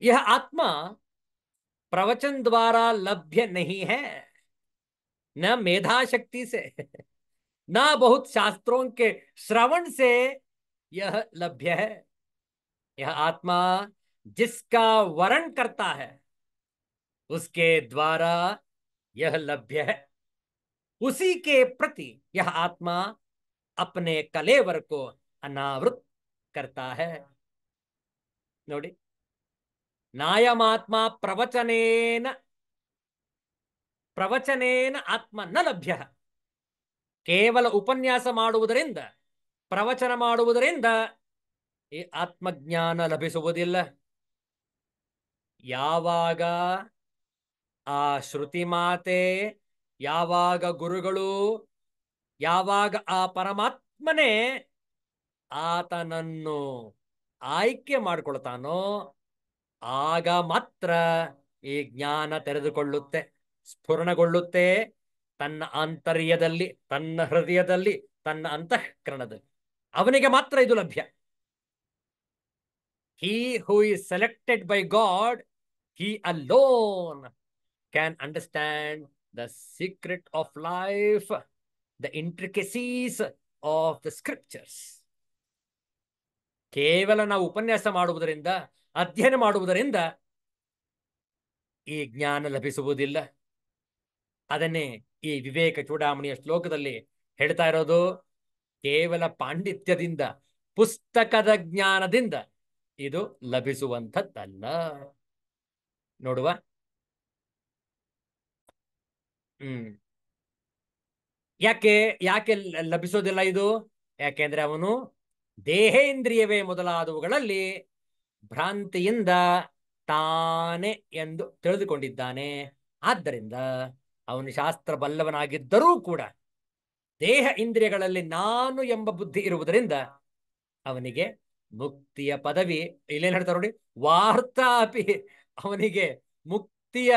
यह आत्मा प्रवचन द्वारा लभ्य नहीं है, न मेधा शक्ति से, न बहुत शास्त्रों के श्रवण से यह लभ्य है। यह आत्मा जिसका वर्ण करता है उसके द्वारा यह लभ्य है। उसी के प्रति यह आत्मा अपने कलेवर को अनावृत करता है। ನೋಡಿ, ನಾಯಮಾತ್ಮ ಪ್ರವಚನೇನ ಪ್ರವಚನೇನ ಆತ್ಮ ನ ಲಭ್ಯ. ಕೇವಲ ಉಪನ್ಯಾಸ ಮಾಡುವುದರಿಂದ, ಪ್ರವಚನ ಮಾಡುವುದರಿಂದ ಈ ಆತ್ಮಜ್ಞಾನ ಲಭಿಸುವುದಿಲ್ಲ. ಯಾವಾಗ ಆ ಶ್ರುತಿ ಮಾತೆ, ಯಾವಾಗ ಗುರುಗಳು, ಯಾವಾಗ ಆ ಪರಮಾತ್ಮನೇ ಆತನನ್ನು ಆಯ್ಕೆ ಮಾಡಿಕೊಳ್ತಾನೋ ಆಗ ಮಾತ್ರ ಈ ಜ್ಞಾನ ತೆರೆದುಕೊಳ್ಳುತ್ತೆ, ಸ್ಫುರಣಗೊಳ್ಳುತ್ತೆ ತನ್ನ ಆಂತರ್ಯದಲ್ಲಿ, ತನ್ನ ಹೃದಯದಲ್ಲಿ, ತನ್ನ ಅಂತಃಕರಣದಲ್ಲಿ. ಅವನಿಗೆ ಮಾತ್ರ ಇದು ಲಭ್ಯ. He who is selected by God, he alone can understand the secret of life, the intricacies of the scriptures. ಕೇವಲ ನಾವು ಉಪನ್ಯಾಸ ಮಾಡುವುದರಿಂದ, ಅಧ್ಯಯನ ಮಾಡುವುದರಿಂದ ಈ ಜ್ಞಾನ ಲಭಿಸುವುದಿಲ್ಲ. ಅದನ್ನೇ ಈ ವಿವೇಕ ಚೂಡಾಮಣಿಯ ಶ್ಲೋಕದಲ್ಲಿ ಹೇಳ್ತಾ ಇರೋದು. ಕೇವಲ ಪಾಂಡಿತ್ಯದಿಂದ, ಪುಸ್ತಕದ ಜ್ಞಾನದಿಂದ ಇದು ಲಭಿಸುವಂಥದ್ದಲ್ಲ. ನೋಡುವ. ಯಾಕೆ ಯಾಕೆ ಲಭಿಸೋದಿಲ್ಲ ಇದು? ಯಾಕೆಂದ್ರೆ ಅವನು ದೇಹೇಂದ್ರಿಯವೇ ಮೊದಲಾದವುಗಳಲ್ಲಿ ಭ್ರಾಂತಿಯಿಂದ ತಾನೆ ಎಂದು ತಿಳಿದುಕೊಂಡಿದ್ದಾನೆ. ಆದ್ದರಿಂದ ಅವನು ಶಾಸ್ತ್ರ ಬಲ್ಲವನಾಗಿದ್ದರೂ ಕೂಡ ದೇಹ ಇಂದ್ರಿಯಗಳಲ್ಲಿ ನಾನು ಎಂಬ ಬುದ್ಧಿ ಇರುವುದರಿಂದ ಅವನಿಗೆ ಮುಕ್ತಿಯ ಪದವಿ ಇಲ್ಲೇನು ಹೇಳ್ತಾರೆ ನೋಡಿ, ವಾರ್ತಾಪಿ, ಅವನಿಗೆ ಮುಕ್ತಿಯ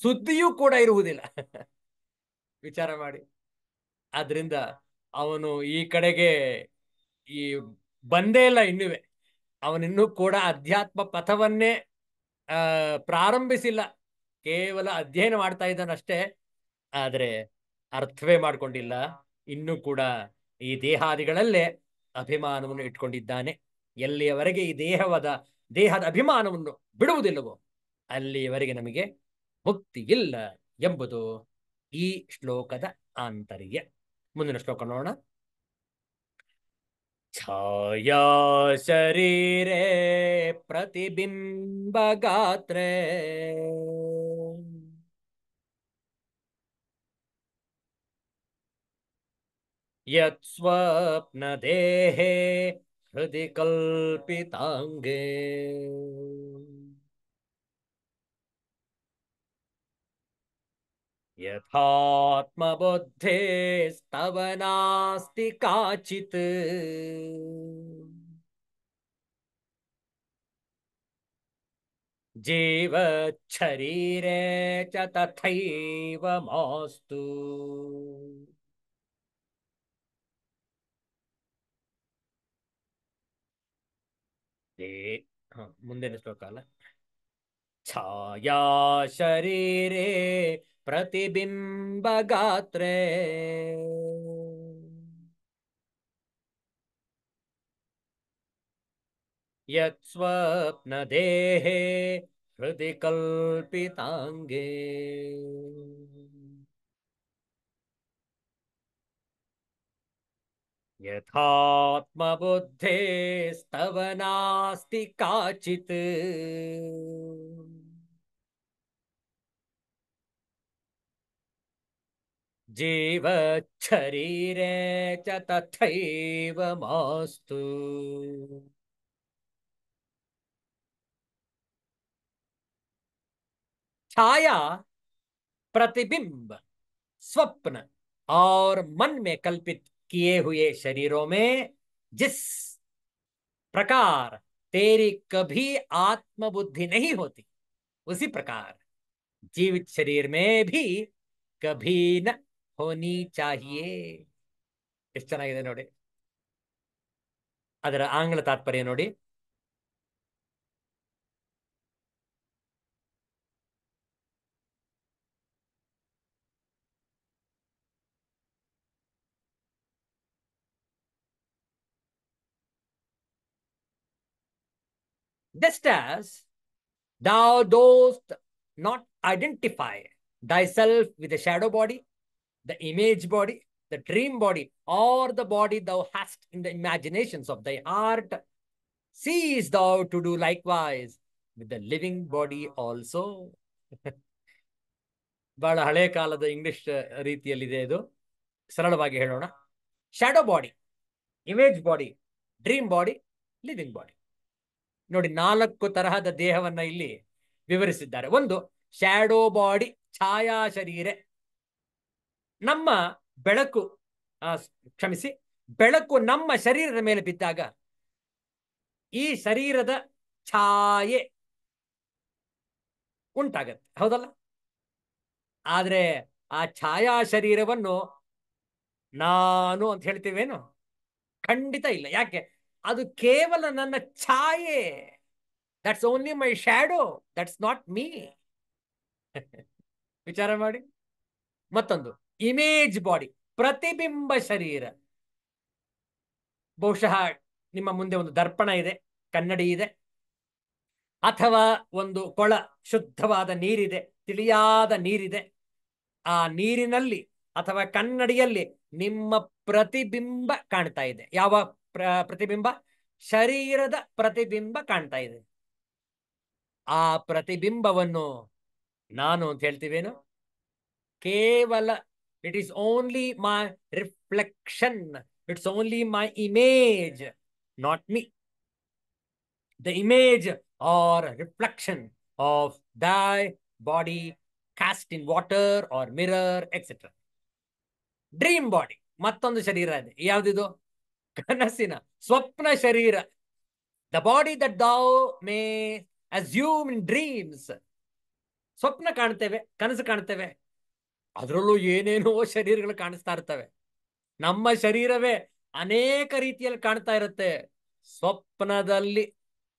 ಸುದ್ದಿಯೂ ಕೂಡ ಇರುವುದಿಲ್ಲ. ವಿಚಾರ ಮಾಡಿ. ಆದ್ರಿಂದ ಅವನು ಈ ಕಡೆಗೆ ಈ ಬಂದೇ ಇಲ್ಲ ಇನ್ನುವೆ. ಅವನಿನ್ನೂ ಕೂಡ ಅಧ್ಯಾತ್ಮ ಪಥವನ್ನೇ ಪ್ರಾರಂಭಿಸಿಲ್ಲ. ಕೇವಲ ಅಧ್ಯಯನ ಮಾಡ್ತಾ ಇದ್ದಾನಷ್ಟೇ, ಆದರೆ ಅರ್ಥವೇ ಮಾಡ್ಕೊಂಡಿಲ್ಲ. ಇನ್ನೂ ಕೂಡ ಈ ದೇಹಾದಿಗಳಲ್ಲೇ ಅಭಿಮಾನವನ್ನು ಇಟ್ಕೊಂಡಿದ್ದಾನೆ. ಎಲ್ಲಿಯವರೆಗೆ ಈ ದೇಹದ ಅಭಿಮಾನವನ್ನು ಬಿಡುವುದಿಲ್ಲವೋ ಅಲ್ಲಿಯವರೆಗೆ ನಮಗೆ ಮುಕ್ತಿ ಇಲ್ಲ ಎಂಬುದು ಈ ಶ್ಲೋಕದ ಆಂತರ್ಯ. ಮುಂದಿನ ಶ್ಲೋಕ ನೋಡೋಣ. ಛಾಯಾ ಶರೀರೇ ಪ್ರತಿಬಿಂಬ ಗಾತ್ರೇ ಯತ್ ಸ್ವಪ್ನ ದೇಹೇ ಹೃದಯ ಕಲ್ಪಿತಾಂಗೇ ಯಥಾತ್ಮಬುದ್ಧೇ ಸ್ತವ ನಾಸ್ತಿ ಕಾಚಿತ್ ಜೀವಚ್ಛರೀರೇ ಚ ತಥೈವ ಮಾಸ್ತು. ಮುಂದಿನ ಶ್ಲೋಕ ಅಲ್ಲ. ಛಾಯಾ ಶರೀರೇ ಪ್ರತಿಬಿಂಬ ಗಾತ್ರೇ ಯತ್ ಸ್ವಪ್ನ ದೇಹೇ ಹೃದಯ ಕಲ್ಪಿತಾಂಗೇ ಯಥಾತ್ಮಬುದ್ಧೇ ಸ್ತವ ನಾಸ್ತಿ ಕಾಚಿತ್ ಜೀವಚ್ಛರೀರೇ ಚ ತಥೈವ ಮಾಸ್ತು. छाया, प्रतिबिंब, स्वप्न और मन में कल्पित किए हुए शरीरों में जिस प्रकार तेरी कभी आत्मबुद्धि नहीं होती, उसी प्रकार जीवित शरीर में भी कभी न होनी चाहिए. ಎಷ್ಟು ಚೆನ್ನಾಗಿದೆ ನೋಡಿ. ಅದರ ಆಂಗ್ಲ ತಾತ್ಪರ್ಯ ನೋಡಿ. Just as thou dost not identify thyself with the shadow body, the image body, the dream body, or the body thou hast in the imaginations of thy heart, cease thou to do likewise with the living body also. ಬಹಳ ಹಳೆ ಕಾಲದ ಇಂಗ್ಲಿಷ್ ರೀತಿಯಲ್ಲಿದೆ ಇದು. ಸರಳವಾಗಿ ಹೇಳೋಣ. Shadow body, image body, dream body, living body. ನೋಡಿ, 4 ತರಹದ ದೇಹವನ್ನ ಇಲ್ಲಿ ವಿವರಿಸಿದ್ದಾರೆ. ಒಂದು ಶ್ಯಾಡೋ ಬಾಡಿ, ಛಾಯಾ ಶರೀರ. ನಮ್ಮ ಬೆಳಕು ಕ್ಷಮಿಸಿ, ಬೆಳಕು ನಮ್ಮ ಶರೀರದ ಮೇಲೆ ಬಿದ್ದಾಗ ಈ ಶರೀರದ ಛಾಯೆ ಉಂಟಾಗತ್ತೆ, ಹೌದಲ್ಲ? ಆದ್ರೆ ಆ ಛಾಯಾ ಶರೀರವನ್ನು ನಾನು ಅಂತ ಹೇಳ್ತೀವೇನು? ಖಂಡಿತ ಇಲ್ಲ. ಯಾಕೆ? ಅದು ಕೇವಲ ನನ್ನ ಛಾಯೆ. That's only my shadow, that's not me. ವಿಚಾರ ಮಾಡಿ. ಮತ್ತೊಂದು ಇಮೇಜ್ ಬಾಡಿ, ಪ್ರತಿಬಿಂಬ ಶರೀರ. ಬಹುಶಃ ನಿಮ್ಮ ಮುಂದೆ ಒಂದು ದರ್ಪಣ ಇದೆ, ಕನ್ನಡಿ ಇದೆ, ಅಥವಾ ಒಂದು ಕೊಳ, ಶುದ್ಧವಾದ ನೀರಿದೆ, ತಿಳಿಯಾದ ನೀರಿದೆ. ಆ ನೀರಿನಲ್ಲಿ ಅಥವಾ ಕನ್ನಡಿಯಲ್ಲಿ ನಿಮ್ಮ ಪ್ರತಿಬಿಂಬ ಕಾಣ್ತಾ ಇದೆ. ಯಾವ ಪ್ರತಿಬಿಂಬ? ಶರೀರದ ಪ್ರತಿಬಿಂಬ ಕಾಣ್ತಾ ಇದೆ. ಆ ಪ್ರತಿಬಿಂಬವನ್ನು ನಾನು ಅಂತ ಹೇಳ್ತೀವೇನು? ಕೇವಲ it is only my reflection, it's only my image, not me. The image are reflection of thy body cast in water or mirror etc. Dream body, ಮತ್ತೊಂದು ಶರೀರ ಇದೆ. ಯಾವುದಿದು? ಕನಸಿನ ಸ್ವಪ್ನ ಶರೀರ. The body that thou may assume in dreams. ಸ್ವಪ್ನ ಕಾಣ್ತೇವೆ, ಕನಸು ಕಾಣ್ತೇವೆ, ಅದರಲ್ಲೂ ಏನೇನೋ ಶರೀರಗಳು ಕಾಣಿಸ್ತಾ ಇರ್ತವೆ. ನಮ್ಮ ಶರೀರವೇ ಅನೇಕ ರೀತಿಯಲ್ಲಿ ಕಾಣ್ತಾ ಇರುತ್ತೆ. ಸ್ವಪ್ನದಲ್ಲಿ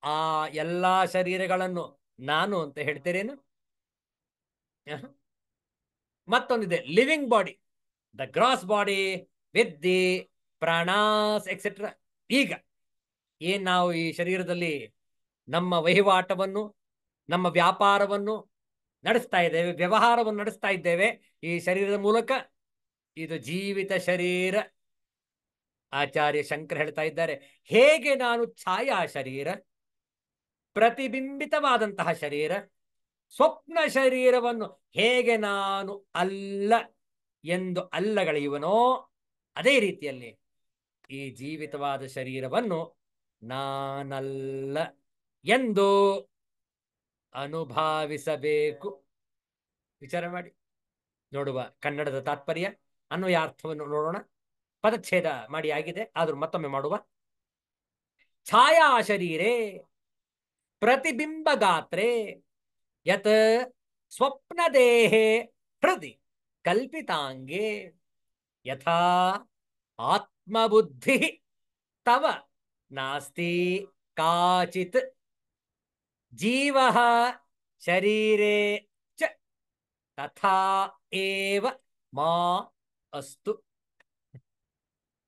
ಆ ಎಲ್ಲಾ ಶರೀರಗಳನ್ನು ನಾನು ಅಂತ ಹೇಳ್ತೀರೇನು? ಮತ್ತೊಂದಿದೆ living body, the gross body with the pranas etcetera. ಈಗ ಏನ್ ನಾವು ಈ ಶರೀರದಲ್ಲಿ ನಮ್ಮ ವಹಿವಾಟವನ್ನು, ನಮ್ಮ ವ್ಯಾಪಾರವನ್ನು ನಡೆಸ್ತಾ ಇದ್ದೇವೆ, ವ್ಯವಹಾರವನ್ನು ನಡೆಸ್ತಾ ಇದ್ದೇವೆ ಈ ಶರೀರದ ಮೂಲಕ. ಇದು ಜೀವಿತ ಶರೀರ. ಆಚಾರ್ಯ ಶಂಕರ್ ಹೇಳ್ತಾ ಇದ್ದಾರೆ, ಹೇಗೆ ನಾನು ಛಾಯಾ ಶರೀರ, ಪ್ರತಿಬಿಂಬಿತವಾದಂತಹ ಶರೀರ, ಸ್ವಪ್ನ ಶರೀರವನ್ನು ಹೇಗೆ ನಾನು ಅಲ್ಲ ಎಂದು ಅಲ್ಲಗಳೆಯುವನೋ, ಅದೇ ರೀತಿಯಲ್ಲಿ ಈ ಜೀವಿತವಾದ ಶರೀರವನ್ನು ನಾನಲ್ಲ ಎಂದು ಅನುಭಾವಿಸಬೇಕು. ವಿಚಾರ ಮಾಡಿ ನೋಡುವ. ಕನ್ನಡದ ತಾತ್ಪರ್ಯ, ಅನ್ವಯಾರ್ಥವನ್ನು ನೋಡೋಣ. ಪದಚ್ಛೇದ ಮಾಡಿ ಆಗಿದೆ, ಆದ್ರೂ ಮತ್ತೊಮ್ಮೆ ಮಾಡುವ. ಛಾಯಾ ಶರೀರೇ ಪ್ರತಿಬಿಂಬ ಗಾತ್ರೇ ಯತ್ ಸ್ವಪ್ನ ದೇಹೇ ಹೃದಿ ಕಲ್ಪಿತಾಂಗೆ ಯಥಾ ಆತ್ಮಬುದ್ಧಿ ತವ ನಾಸ್ತಿ ಕಾಚಿತ್ ಜೀವಃ ಶರೀರೇ ಚ ತಥಾ ಏವ ಮಾ ಅಸ್ತು.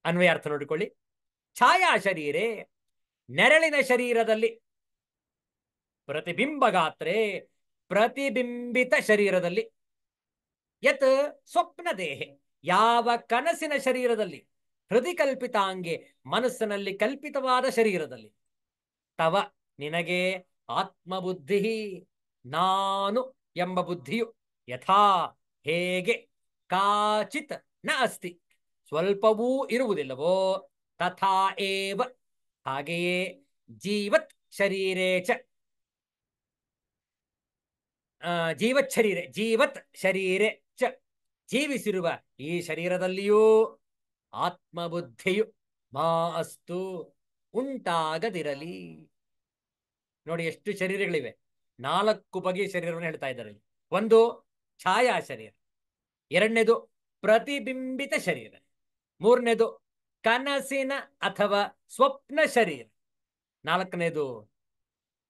ಅನ್ವಯಾರ್ಥ ನೋಡಿಕೊಳ್ಳಿ. ಛಾಯಾ ಶರೀರೇ, ನೆರಳಿನ ಶರೀರದಲ್ಲಿ, ಪ್ರತಿಬಿಂಬ ಗಾತ್ರೇ, ಪ್ರತಿಬಿಂಬಿತ ಶರೀರದಲ್ಲಿ, ಯತ್ ಸ್ವಪ್ನ ದೇಹ, ಯಾವ ಕನಸಿನ ಶರೀರದಲ್ಲಿ, ಹೃದಯ ಕಲ್ಪಿತಾಂಗೆ, ಮನಸ್ಸಿನಲ್ಲಿ ಕಲ್ಪಿತವಾದ ಶರೀರದಲ್ಲಿ, ತವ ನಿನಗೆ, ಆತ್ಮಬುದ್ಧಿ ನಾನು ಎಂಬ ಬುದ್ಧಿಯು, ಯಥಾ ಹೇಗೆ, ಕಾಚಿತ್ ನ ಅಸ್ತಿ ಸ್ವಲ್ಪವೂ ಇರುವುದಿಲ್ಲವೋ, ತಥಾ ಏವ ಹಾಗೆಯೇ, ಜೀವತ್ ಶರೀರೇ ಚ ಜೀವತ್ ಶರೀರೆ, ಜೀವತ್ ಶರೀರೆ ಚ ಜೀವಿಸಿರುವ ಈ ಶರೀರದಲ್ಲಿಯೂ ಆತ್ಮಬುದ್ಧಿಯು ಮಾ ಅಸ್ತು ಉಂಟಾಗದಿರಲಿ. ನೋಡಿ ಎಷ್ಟು ಶರೀರಗಳಿವೆ. 4 ಬಗೆಯ ಶರೀರವನ್ನು ಹೇಳ್ತಾ ಇದ್ದಾರೆ. ಒಂದು ಛಾಯಾ ಶರೀರ, ಎರಡನೇದು ಪ್ರತಿಬಿಂಬಿತ ಶರೀರ, ಮೂರನೇದು ಕನಸಿನ ಅಥವಾ ಸ್ವಪ್ನ ಶರೀರ, ನಾಲ್ಕನೇದು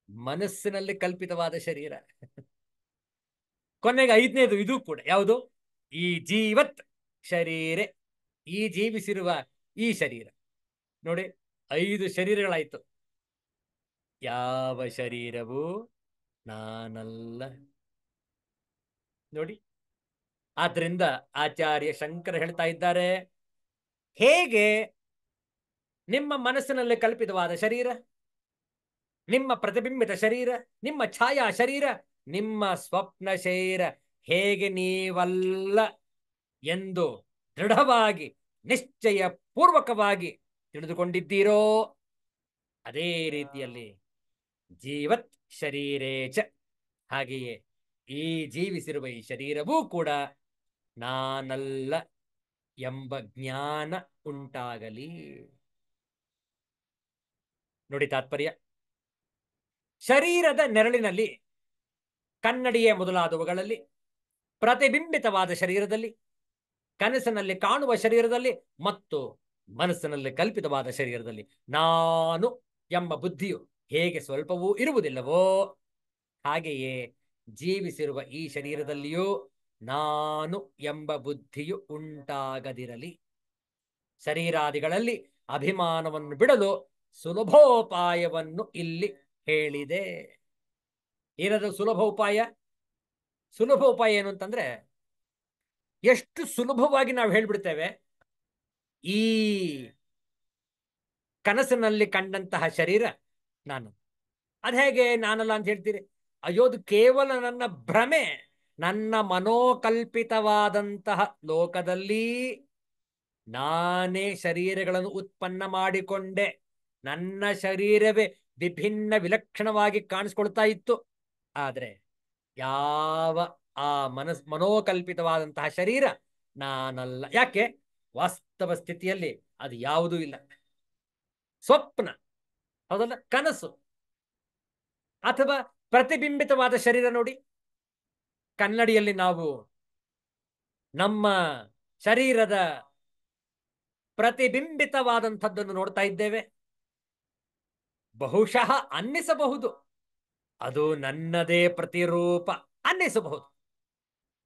ಮನಸ್ಸಿನಲ್ಲಿ ಕಲ್ಪಿತವಾದ ಶರೀರ, ಕೊನೆಗೆ ಐದನೇದು ಇದು ಕೂಡ ಯಾವುದು, ಈ ಜೀವತ್ ಶರೀರ, ಈ ಜೀವಿಸಿರುವ ಈ ಶರೀರ. ನೋಡಿ 5 ಶರೀರಗಳಾಯ್ತು. ಯಾವ ಶರೀರವು ನಾನಲ್ಲ. ನೋಡಿ, ಆದ್ರಿಂದ ಆಚಾರ್ಯ ಶಂಕರ ಹೇಳ್ತಾ ಇದ್ದಾರೆ, ಹೇಗೆ ನಿಮ್ಮ ಮನಸ್ಸಿನಲ್ಲಿ ಕಲ್ಪಿತವಾದ ಶರೀರ, ನಿಮ್ಮ ಪ್ರತಿಬಿಂಬಿತ ಶರೀರ, ನಿಮ್ಮ ಛಾಯಾ ಶರೀರ, ನಿಮ್ಮ ಸ್ವಪ್ನ ಶರೀರ ಹೇಗೆ ನೀವಲ್ಲ ಎಂದು ದೃಢವಾಗಿ ನಿಶ್ಚಯ ಪೂರ್ವಕವಾಗಿ ತಿಳಿದುಕೊಂಡಿದ್ದೀರೋ, ಅದೇ ರೀತಿಯಲ್ಲಿ ಜೀವತ್ ಶರೀರೇಚ, ಹಾಗೆಯೇ ಈ ಜೀವಿಸಿರುವ ಈ ಶರೀರವೂ ಕೂಡ ನಾನಲ್ಲ ಎಂಬ ಜ್ಞಾನ ಉಂಟಾಗಲಿ. ನೋಡಿ ತಾತ್ಪರ್ಯ. ಶರೀರದ ನೆರಳಿನಲ್ಲಿ, ಕನ್ನಡಿಯ ಮೊದಲಾದವುಗಳಲ್ಲಿ, ಪ್ರತಿಬಿಂಬಿತವಾದ ಶರೀರದಲ್ಲಿ, ಕನಸಿನಲ್ಲಿ ಕಾಣುವ ಶರೀರದಲ್ಲಿ ಮತ್ತು ಮನಸ್ಸಿನಲ್ಲಿ ಕಲ್ಪಿತವಾದ ಶರೀರದಲ್ಲಿ ನಾನು ಎಂಬ ಬುದ್ಧಿಯು ಹೇಗೆ ಸ್ವಲ್ಪವೂ ಇರುವುದಿಲ್ಲವೋ, ಹಾಗೆಯೇ ಜೀವಿಸಿರುವ ಈ ಶರೀರದಲ್ಲಿಯೂ ನಾನು ಎಂಬ ಬುದ್ಧಿಯು ಉಂಟಾಗದಿರಲಿ. ಶರೀರಾದಿಗಳಲ್ಲಿ ಅಭಿಮಾನವನ್ನು ಬಿಡಲು ಸುಲಭೋಪಾಯವನ್ನು ಇಲ್ಲಿ ಹೇಳಿದೆ. ಏನದು ಸುಲಭ ಉಪಾಯ? ಸುಲಭ ಉಪಾಯ ಏನು ಅಂತಂದ್ರೆ, ಎಷ್ಟು ಸುಲಭವಾಗಿ ನಾವು ಹೇಳ್ಬಿಡ್ತೇವೆ, ಈ ಕನಸಿನಲ್ಲಿ ಕಂಡಂತಹ ಶರೀರ ನಾನು, ಅದ ಹೇಗೆ ನಾನಲ್ಲ ಅಂತ ಹೇಳ್ತೀರಿ? ಅಯ್ಯೋ, ಅದು ಕೇವಲ ನನ್ನ ಭ್ರಮೆ. ನನ್ನ ಮನೋಕಲ್ಪಿತವಾದಂತಹ ಲೋಕದಲ್ಲಿ ನಾನೇ ಶರೀರಗಳನ್ನು ಉತ್ಪನ್ನ ಮಾಡಿಕೊಂಡೆ. ನನ್ನ ಶರೀರವೇ ವಿಭಿನ್ನ ವಿಲಕ್ಷಣವಾಗಿ ಕಾಣಿಸ್ಕೊಳ್ತಾ ಇತ್ತು. ಆದ್ರೆ ಯಾವ ಆ ಮನೋಕಲ್ಪಿತವಾದಂತಹ ಶರೀರ ನಾನಲ್ಲ. ಯಾಕೆ? ವಾಸ್ತವ ಸ್ಥಿತಿಯಲ್ಲಿ ಅದು ಯಾವುದೂ ಇಲ್ಲ. ಸ್ವಪ್ನ, ಹೌದಲ್ಲ, ಕನಸು ಅಥವಾ ಪ್ರತಿಬಿಂಬಿತವಾದ ಶರೀರ. ನೋಡಿ, ಕನ್ನಡಿಯಲ್ಲಿ ನಾವು ನಮ್ಮ ಶರೀರದ ಪ್ರತಿಬಿಂಬಿತವಾದಂಥದ್ದನ್ನು ನೋಡ್ತಾ ಇದ್ದೇವೆ. ಬಹುಶಃ ಅನ್ನಿಸಬಹುದು ಅದು ನನ್ನದೇ ಪ್ರತಿರೂಪ, ಅನ್ನಿಸಬಹುದು.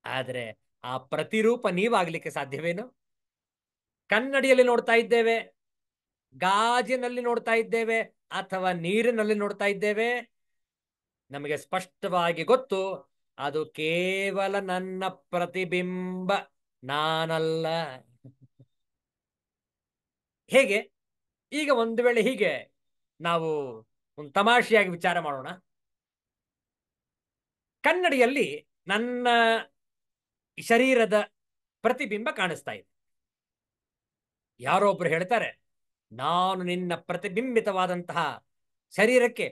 ಆದರೆ ಆ ಪ್ರತಿರೂಪ ನೀವಾಗ್ಲಿಕ್ಕೆ ಸಾಧ್ಯವೇನು? ಕನ್ನಡಿಯಲ್ಲಿ ನೋಡ್ತಾ ಇದ್ದೇವೆ, ಗಾಜಿನಲ್ಲಿ ನೋಡ್ತಾ ಇದ್ದೇವೆ, ಅಥವಾ ನೀರಿನಲ್ಲಿ ನೋಡ್ತಾ ಇದ್ದೇವೆ, ನಮಗೆ ಸ್ಪಷ್ಟವಾಗಿ ಗೊತ್ತು ಅದು ಕೇವಲ ನನ್ನ ಪ್ರತಿಬಿಂಬ, ನಾನಲ್ಲ. ಹೇಗೆ? ಈಗ ಒಂದು ವೇಳೆ ಹೀಗೆ ನಾವು ಒಂದು ತಮಾಷೆಯಾಗಿ ವಿಚಾರ ಮಾಡೋಣ. ಕನ್ನಡಿಯಲ್ಲಿ ನನ್ನ ಶರೀರದ ಪ್ರತಿಬಿಂಬ ಕಾಣಿಸ್ತಾ ಇದೆ. ಯಾರೋ ಒಬ್ರು ಹೇಳ್ತಾರೆ, ನಾನು ನಿನ್ನ ಪ್ರತಿಬಿಂಬಿತವಾದಂತಹ ಶರೀರಕ್ಕೆ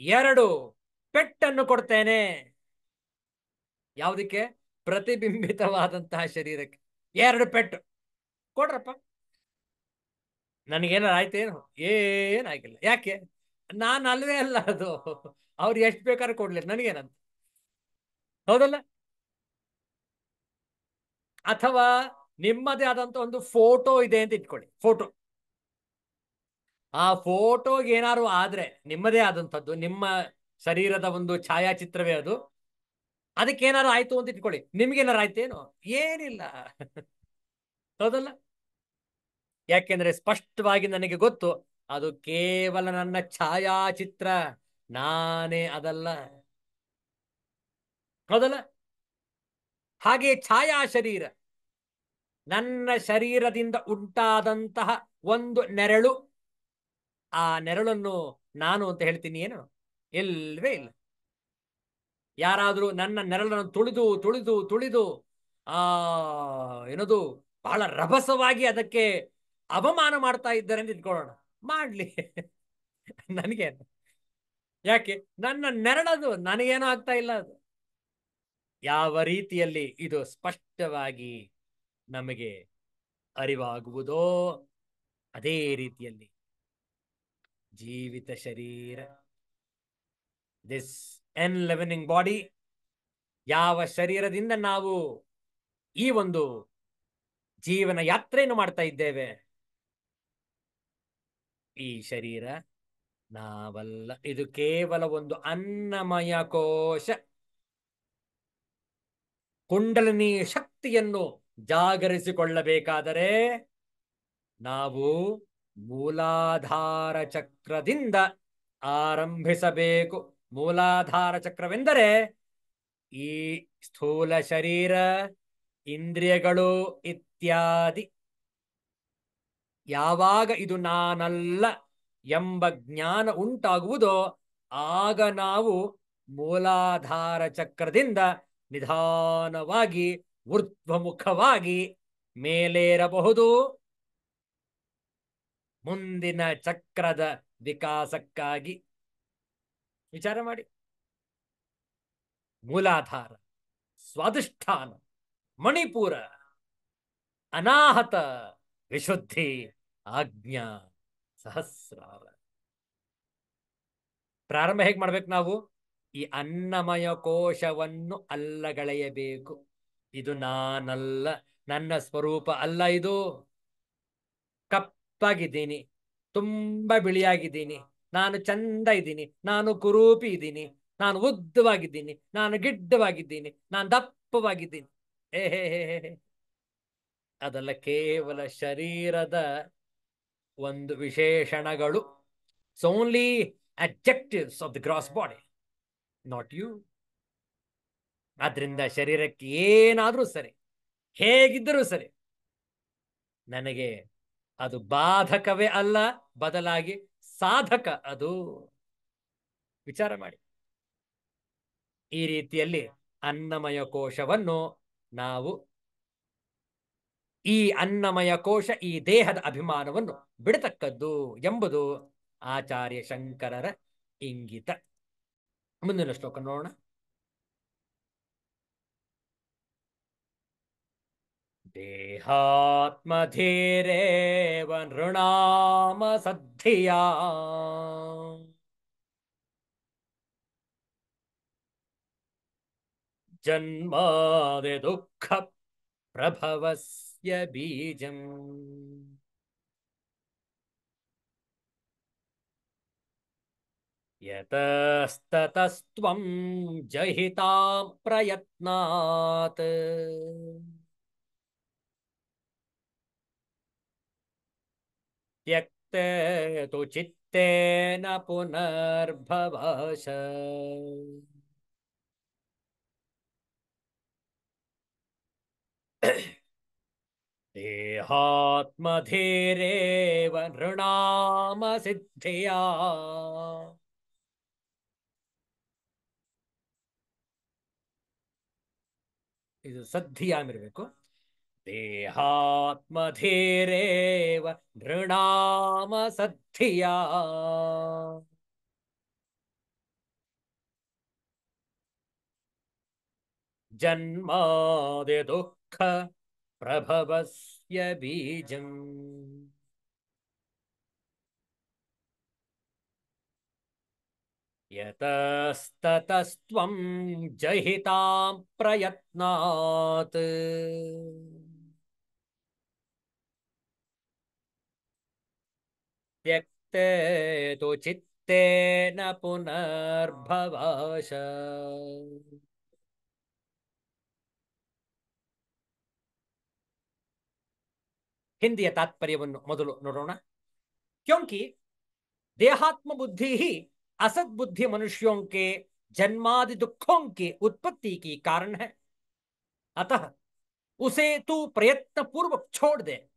2 ಪೆಟ್ಟನ್ನು ಕೊಡ್ತೇನೆ. ಯಾವುದಕ್ಕೆ? ಪ್ರತಿಬಿಂಬಿತವಾದಂತಹ ಶರೀರಕ್ಕೆ 2 ಪೆಟ್ಟು ಕೊಡ್ರಪ್ಪ. ನನಗೇನಾರು ಆಯ್ತೇನು? ಏನಾಗಿಲ್ಲ. ಯಾಕೆ? ನಾನು ಅಲ್ವೇ ಅಲ್ಲ ಅದು. ಅವ್ರು ಎಷ್ಟು ಬೇಕಾದ್ರೂ ಕೊಡ್ಲಿ, ನನಗೇನಂತ. ಹೌದಲ್ಲ? ಅಥವಾ ನಿಮ್ಮದೇ ಆದಂತ ಒಂದು ಫೋಟೋ ಇದೆ ಅಂತ ಇಟ್ಕೊಳ್ಳಿ. ಫೋಟೋ, ಆ ಫೋಟೋಗೆ ಏನಾರು ಆದ್ರೆ, ನಿಮ್ಮದೇ ಆದಂಥದ್ದು, ನಿಮ್ಮ ಶರೀರದ ಒಂದು ಛಾಯಾಚಿತ್ರವೇ ಅದು, ಅದಕ್ಕೇನಾರು ಆಯ್ತು ಅಂತ ಇಟ್ಕೊಳ್ಳಿ, ನಿಮ್ಗೇನಾರು ಆಯ್ತೇನು? ಏನಿಲ್ಲ. ಹೌದಲ್ಲ? ಯಾಕೆಂದ್ರೆ ಸ್ಪಷ್ಟವಾಗಿ ನನಗೆ ಗೊತ್ತು ಅದು ಕೇವಲ ನನ್ನ ಛಾಯಾಚಿತ್ರ, ನಾನೇ ಅದಲ್ಲ. ಹೌದಲ್ಲ? ಹಾಗೆ ಛಾಯಾ ಶರೀರ, ನನ್ನ ಶರೀರದಿಂದ ಉಂಟಾದಂತಹ ಒಂದು ನೆರಳು. ಆ ನೆರಳನ್ನು ನಾನು ಅಂತ ಹೇಳ್ತೀನಿ ಏನು? ಇಲ್ವೇ ಇಲ್ಲ. ಯಾರಾದ್ರೂ ನನ್ನ ನೆರಳನ್ನು ತುಳಿದು ತುಳಿದು ತುಳಿದು ಆ ಏನದು ಬಹಳ ರಭಸವಾಗಿ ಅದಕ್ಕೆ ಅವಮಾನ ಮಾಡ್ತಾ ಇದ್ದಾರೆ ಅಂತ ಇಟ್ಕೊಳ್ಳೋಣ, ಮಾಡ್ಲಿ. ನನಗೇನು? ಯಾಕೆ? ನನ್ನ ನೆರಳದು, ನನಗೇನೂ ಆಗ್ತಾ ಇಲ್ಲ. ಅದು ಯಾವ ರೀತಿಯಲ್ಲಿ ಇದು ಸ್ಪಷ್ಟವಾಗಿ ನಮಗೆ ಅರಿವಾಗುವುದೋ ಅದೇ ರೀತಿಯಲ್ಲಿ ಜೀವಿತ ಶರೀರ. ದಿಸ್ ಎನ್ಲಿವನಿಂಗ್ ಬಾಡಿ, ಯಾವ ಶರೀರದಿಂದ ನಾವು ಈ ಒಂದು ಜೀವನ ಯಾತ್ರೆಯನ್ನು ಮಾಡ್ತಾ ಇದ್ದೇವೆ, ಈ ಶರೀರ ನಾವಲ್ಲ. ಇದು ಕೇವಲ ಒಂದು ಅನ್ನಮಯ ಕೋಶ. ಕುಂಡಲಿನಿ ಶಕ್ತಿಯನ್ನು ಜಾಗರಿಸಿಕೊಳ್ಳಬೇಕಾದರೆ ನಾವು ಮೂಲಾಧಾರ ಚಕ್ರದಿಂದ ಆರಂಭಿಸಬೇಕು. ಮೂಲಾಧಾರ ಚಕ್ರವೆಂದರೆ ಈ ಸ್ಥೂಲ ಶರೀರ, ಇಂದ್ರಿಯಗಳು ಇತ್ಯಾದಿ. ಯಾವಾಗ ಇದು ನಾನಲ್ಲ ಎಂಬ ಜ್ಞಾನ ಉಂಟಾಗುವುದೋ ಆಗ ನಾವು ಮೂಲಾಧಾರ ಚಕ್ರದಿಂದ ನಿಧಾನವಾಗಿ ಊರ್ಧ್ವಮುಖವಾಗಿ ಮೇಲೇರಬಹುದು. ಮುಂದಿನ ಚಕ್ರದ ವಿಕಾಸಕ್ಕಾಗಿ ವಿಚಾರ ಮಾಡಿ. ಮೂಲಾಧಾರ, ಸ್ವಾಧಿಷ್ಠಾನ, ಮಣಿಪುರ, ಅನಾಹತ, ವಿಶುದ್ಧಿ, ಆಜ್ಞಾ, ಸಹಸ್ರಾರ. ಪ್ರಾರಂಭ ಹೇಗೆ ಮಾಡ್ಬೇಕು ನಾವು? ಈ ಅನ್ನಮಯ ಕೋಶವನ್ನು ಅಲ್ಲಗಳೆಯಬೇಕು. ಇದು ನಾನಲ್ಲ, ನನ್ನ ಸ್ವರೂಪ ಅಲ್ಲ. ಇದು ಕಪ್ಪಾಗಿದ್ದೀನಿ, ತುಂಬಾ ಬಿಳಿಯಾಗಿದ್ದೀನಿ, ನಾನು ಚಂದ ಇದ್ದೀನಿ, ನಾನು ಕುರೂಪಿ ಇದ್ದೀನಿ, ನಾನು ಉದ್ದವಾಗಿದ್ದೀನಿ, ನಾನು ಗಿಡ್ಡವಾಗಿದ್ದೀನಿ, ನಾನು ದಪ್ಪವಾಗಿದ್ದೀನಿ. ಹೇ ಅದೆಲ್ಲ ಕೇವಲ ಶರೀರದ ಒಂದು ವಿಶೇಷಣಗಳು. It's only adjectives of the gross body, not you. ಆದ್ರಿಂದ ಶರೀರಕ್ಕೆ ಏನಾದ್ರೂ ಸರಿ, ಹೇಗಿದ್ದರೂ ಸರಿ, ನನಗೆ ಅದು ಬಾಧಕವೇ ಅಲ್ಲ, ಬದಲಾಗಿ ಸಾಧಕ ಅದು. ವಿಚಾರ ಮಾಡಿ. ಈ ರೀತಿಯಲ್ಲಿ ಅನ್ನಮಯ ಕೋಶವನ್ನು ನಾವು, ಈ ಅನ್ನಮಯ ಕೋಶ ಈ ದೇಹದ ಅಭಿಮಾನವನ್ನು ಬಿಡತಕ್ಕದ್ದು ಎಂಬುದು ಆಚಾರ್ಯ ಶಂಕರರ ಇಂಗಿತ. ಮುಂದಿನ ಶ್ಲೋಕ ನೋಡೋಣ. ದೇಹಾತ್ಮಧೀರೇವ ನೃಣಾಮ ಸದ್ಧಿಯಾ ಜನ್ಮಾದಿ ದುಃಖ ಪ್ರಭವಸ್ಯ ಬೀಜಂ. ಯತಸ್ತತಸ್ತ್ವಂ ಜಹಿತಾಂ ಪ್ರಯತ್ನಾತ್ ತ್ಯಕ್ತೆ ತು ಚಿತ್ತೇನ ಪುನರ್ಭವಶ. ದೇಹಾತ್ಮಧೀರೇವ ನೃಣಾಮ ಸಿದ್ಧಿಯಾ ಇದು ಸದ್ಧಿಯಾಮ್ ಇರಬೇಕು. ದೇಹಾತ್ಮಧೀರೇವ ನೃಣಾಮ ಸದ್ಧಿಯಾ ಜನ್ಮಾದಿ ದುಃಖ ಪ್ರಭವಸ್ಯ ಬೀಜಂ. ಯತಸ್ತತಸ್ತ್ವಂ ಜಹಿತಾಂ ಪ್ರಯತ್ನಾತ್ ತ್ಯಕ್ತೆ ತು ಚಿತ್ತೇನ ಪುನರ್ಭವಶ. ಹಿಂದಿಯ ತಾತ್ಪರ್ಯವನ್ನು ಮೊದಲು ನೋಡೋಣ. ಕ್ಯೋಂಕಿ देहात्म बुद्धि ही असत बुद्धि मनुष्यों के जन्मादि दुखों की उत्पत्ति की कारण है। अतः उसे तू प्रयत्न पूर्वक छोड़ दे।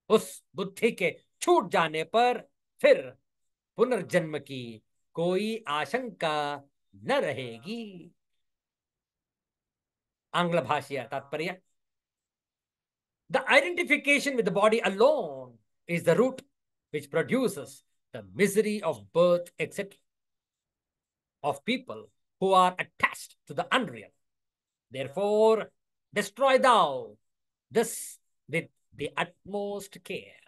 उस बुद्धि के छूट जाने पर फिर पुनर्जन्म की कोई आशंका न रहेगी. आंग्ल भाषा तात्पर्य. The identification with the body alone is the root which produces the misery of birth, etc., of people who are attached to the unreal. Therefore, destroy thou this with the utmost care.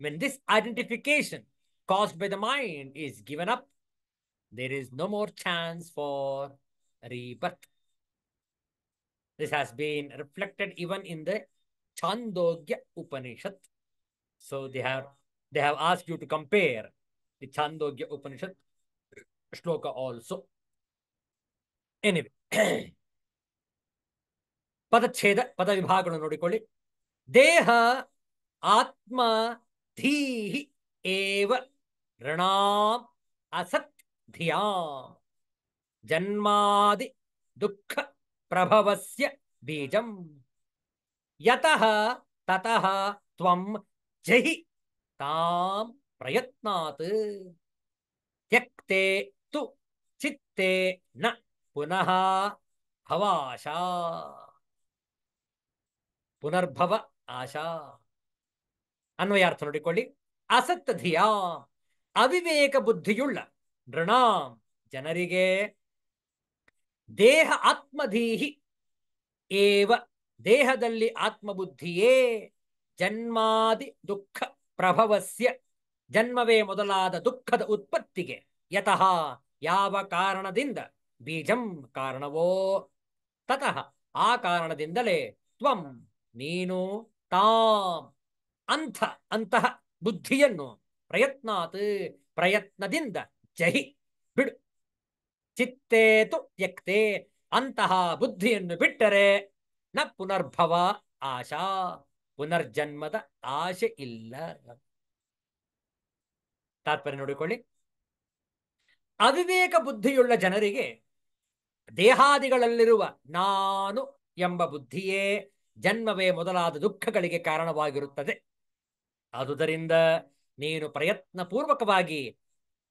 When this identification caused by the mind is given up, there is no more chance for rebirth. This has been reflected even in the Chandogya Upanishad. So they have asked you to compare the Chandogya Upanishad shloka also. Anyway, ಪದಚ್ಛೇದ ಪದ ವಿಭಾಗಗಳನ್ನು ನೋಡಿಕೊಳ್ಳಿ. ದೇಹ ಆತ್ಮ ಧೀಹಿ ಏವ ಋಣಾಂ ಅಸತ್ ಧಿಯಾಂ ಜನ್ಮಾದಿ ದುಃಖ ಪ್ರಭವಸ್ಯ ಬೀಜಂ ಯತಃ ತತಃ ತ್ವಂ ಜಹಿ ತಾಂ ಪ್ರಯತ್ನಾತ್ ತ್ಯಕ್ತೆ ತು ಚಿತ್ತೆ ನ ಪುನಃ ಭವಾಶಾ. ಪುನರ್ಭವ ಆಶಾ. ಅನ್ವಯಾರ್ಥ ನೋಡಿಕೊಳ್ಳಿ. ಅಸತ್ ಧಿಯಾ, ಅವಿವೇಕ ಬುದ್ಧಿಯುಳ್ಳ ನೃಣಾಂ ಜನರಿಗೆ, ದೇಹ ಆತ್ಮಧೀಹಿ ಏವ ದೇಹದಲ್ಲಿ ಆತ್ಮಬುದ್ಧಿಯೇ, ಜನ್ಮಾದಿ ದುಃಖ ಪ್ರಭವಸ್ಯ ಜನ್ಮವೇ ಮೊದಲಾದ ದುಃಖದ ಉತ್ಪತ್ತಿಗೆ, ಯತಃ ಯಾವ ಕಾರಣದಿಂದ, ಬೀಜಂ ಕಾರಣವೋ, ತತಃ ಆ ಕಾರಣದಿಂದಲೇ, ತ್ವಂ ನೀನು, ತಾಂ ಅಂತಹ ಬುದ್ಧಿಯನ್ನು, ಪ್ರಯತ್ನಾತ್ ಪ್ರಯತ್ನದಿಂದ, ಜಹಿ ಬಿಡು, ಚಿತ್ತೇತು ಯಕ್ತೆ ಅಂತಹ ಬುದ್ಧಿಯನ್ನು ಬಿಟ್ಟರೆ, ನ ಪುನರ್ಭವ ಆಶಾ ಪುನರ್ಜನ್ಮದ ಆಶೆ ಇಲ್ಲ. ತಾತ್ಪರ್ಯ ನೋಡಿಕೊಳ್ಳಿ. ಅವಿವೇಕ ಬುದ್ಧಿಯುಳ್ಳ ಜನರಿಗೆ ದೇಹಾದಿಗಳಲ್ಲಿರುವ ನಾನು ಎಂಬ ಬುದ್ಧಿಯೇ ಜನ್ಮವೇ ಮೊದಲಾದ ದುಃಖಗಳಿಗೆ ಕಾರಣವಾಗಿರುತ್ತದೆ. ಆದುದರಿಂದ ನೀನು ಪ್ರಯತ್ನ ಪೂರ್ವಕವಾಗಿ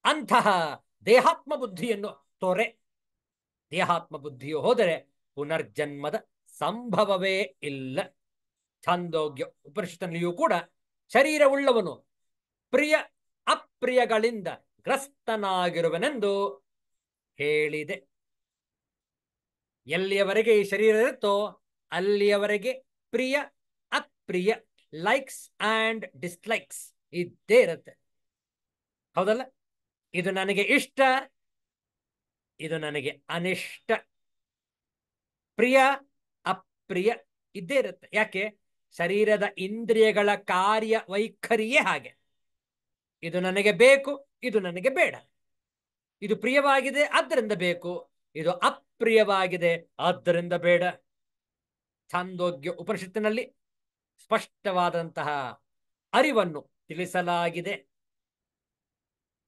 ಅಂತಹ ದೇಹಾತ್ಮ ಬುದ್ಧಿಯನ್ನು ತೊರೆ. ದೇಹಾತ್ಮ ಬುದ್ಧಿಯು ಹೋದರೆ ಪುನರ್ಜನ್ಮದ ಸಂಭವವೇ ಇಲ್ಲ. ಛಾಂದೋಗ್ಯ ಉಪನಿಷತ್ತಿನಲ್ಲಿಯೂ ಕೂಡ ಶರೀರವುಳ್ಳವನು ಪ್ರಿಯ ಅಪ್ರಿಯಗಳಿಂದ ಗ್ರಸ್ತನಾಗಿರುವನೆಂದು ಹೇಳಿದೆ. ಎಲ್ಲಿಯವರೆಗೆ ಈ ಶರೀರ ಇರುತ್ತೋ ಅಲ್ಲಿಯವರೆಗೆ ಪ್ರಿಯ ಅಪ್ರಿಯ, ಲೈಕ್ಸ್ ಅಂಡ್ ಡಿಸ್ಲೈಕ್ಸ್ ಇದ್ದೇ ಇರುತ್ತೆ. ಹೌದಲ್ಲ? ಇದು ನನಗೆ ಇಷ್ಟ, ಇದು ನನಗೆ ಅನಿಷ್ಟ, ಪ್ರಿಯ ಅಪ್ರಿಯ ಇದ್ದೇ ಇರುತ್ತೆ. ಯಾಕೆ? ಶರೀರದ ಇಂದ್ರಿಯಗಳ ಕಾರ್ಯ ವೈಖರಿಯೇ ಹಾಗೆ. ಇದು ನನಗೆ ಬೇಕು, ಇದು ನನಗೆ ಬೇಡ. ಇದು ಪ್ರಿಯವಾಗಿದೆ ಆದ್ದರಿಂದ ಬೇಕು, ಇದು ಅಪ್ರಿಯವಾಗಿದೆ ಆದ್ದರಿಂದ ಬೇಡ. ಛಾಂದೋಗ್ಯ ಉಪನಿಷತ್ತಿನಲ್ಲಿ ಸ್ಪಷ್ಟವಾದಂತಹ ಅರಿವನ್ನು ತಿಳಿಸಲಾಗಿದೆ.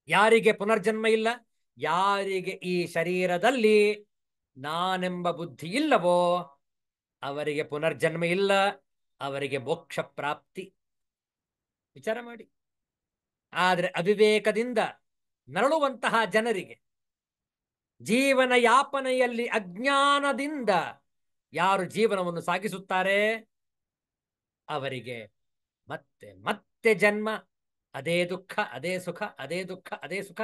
ಯಾರಿಗೆ ಪುನರ್ಜನ್ಮ ಇಲ್ಲ, ಯಾರಿಗೆ ಈ ಶರೀರದಲ್ಲಿ ನಾನೆಂಬ ಬುದ್ಧಿ ಇಲ್ಲವೋ ಅವರಿಗೆ ಪುನರ್ಜನ್ಮ ಇಲ್ಲ, ಅವರಿಗೆ ಮೋಕ್ಷ ಪ್ರಾಪ್ತಿ. ವಿಚಾರ ಮಾಡಿ. ಆದರೆ ಅವಿವೇಕದಿಂದ ನರಳುವಂತಹ ಜನರಿಗೆ, ಜೀವನ ಯಾಪನೆಯಲ್ಲಿ ಅಜ್ಞಾನದಿಂದ ಯಾರು ಜೀವನವನ್ನು ಸಾಗಿಸುತ್ತಾರೆ ಅವರಿಗೆ ಮತ್ತೆ ಮತ್ತೆ ಜನ್ಮ, ಅದೇ ದುಃಖ ಅದೇ ಸುಖ, ಅದೇ ದುಃಖ ಅದೇ ಸುಖ,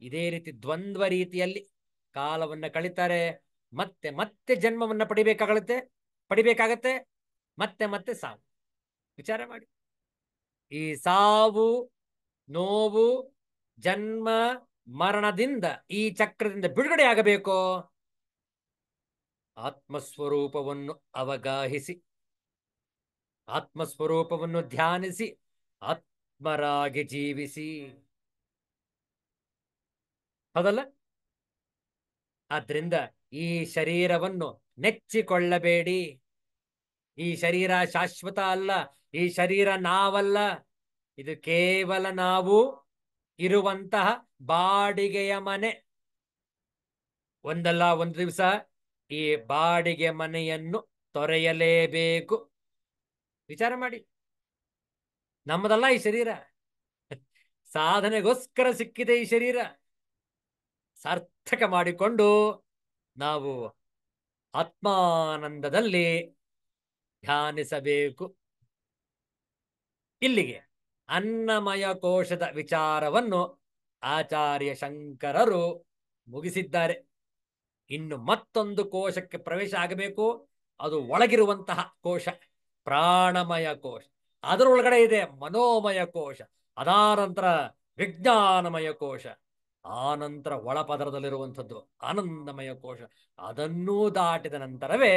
ಇದೇ ರೀತಿ ದ್ವಂದ್ವ ರೀತಿಯಲ್ಲಿ ಕಾಲವನ್ನು ಕಳೀತಾರೆ. ಮತ್ತೆ ಮತ್ತೆ ಜನ್ಮವನ್ನು ಪಡಿಬೇಕಾಗತ್ತೆ, ಮತ್ತೆ ಮತ್ತೆ ಸಾವು. ವಿಚಾರ ಮಾಡಿ. ಈ ಸಾವು, ನೋವು, ಜನ್ಮ ಮರಣದಿಂದ, ಈ ಚಕ್ರದಿಂದ ಬಿಡುಗಡೆ ಆಗಬೇಕೋ ಆತ್ಮಸ್ವರೂಪವನ್ನು ಅವಗಾಹಿಸಿ, ಆತ್ಮಸ್ವರೂಪವನ್ನು ಧ್ಯಾನಿಸಿ, ಆತ್ಮರಾಗಿ ಜೀವಿಸಿ. ಹೌದಲ್ಲ? ಆದ್ರಿಂದ ಈ ಶರೀರವನ್ನು ನೆಚ್ಚಿಕೊಳ್ಳಬೇಡಿ. ಈ ಶರೀರ ಶಾಶ್ವತ ಅಲ್ಲ, ಈ ಶರೀರ ನಾವಲ್ಲ. ಇದು ಕೇವಲ ನಾವು ಇರುವಂತಹ ಬಾಡಿಗೆಯ ಮನೆ. ಒಂದಲ್ಲ ಒಂದು ದಿವಸ ಈ ಬಾಡಿಗೆ ಮನೆಯನ್ನು ತೊರೆಯಲೇಬೇಕು. ವಿಚಾರ ಮಾಡಿ. ನಮ್ಮದಲ್ಲ ಈ ಶರೀರ, ಸಾಧನೆಗೋಸ್ಕರ ಸಿಕ್ಕಿದೆ ಈ ಶರೀರ. ಸಾರ್ಥಕ ಮಾಡಿಕೊಂಡು ನಾವು ಆತ್ಮಾನಂದದಲ್ಲಿ ಧ್ಯಾನಿಸಬೇಕು. ಇಲ್ಲಿಗೆ ಅನ್ನಮಯ ಕೋಶದ ವಿಚಾರವನ್ನು ಆಚಾರ್ಯ ಶಂಕರರು ಮುಗಿಸಿದ್ದಾರೆ. ಇನ್ನು ಮತ್ತೊಂದು ಕೋಶಕ್ಕೆ ಪ್ರವೇಶ ಆಗಬೇಕು. ಅದು ಒಳಗಿರುವಂತಹ ಕೋಶ, ಪ್ರಾಣಮಯ ಕೋಶ. ಅದರೊಳಗಡೆ ಇದೆ ಮನೋಮಯ ಕೋಶ. ಅದಾನಂತರ ವಿಜ್ಞಾನಮಯ ಕೋಶ, ಆನಂತರ ಒಳಪದರದಲ್ಲಿರುವಂಥದ್ದು ಆನಂದಮಯ ಕೋಶ, ಅದನ್ನೂ ದಾಟಿದ ನಂತರವೇ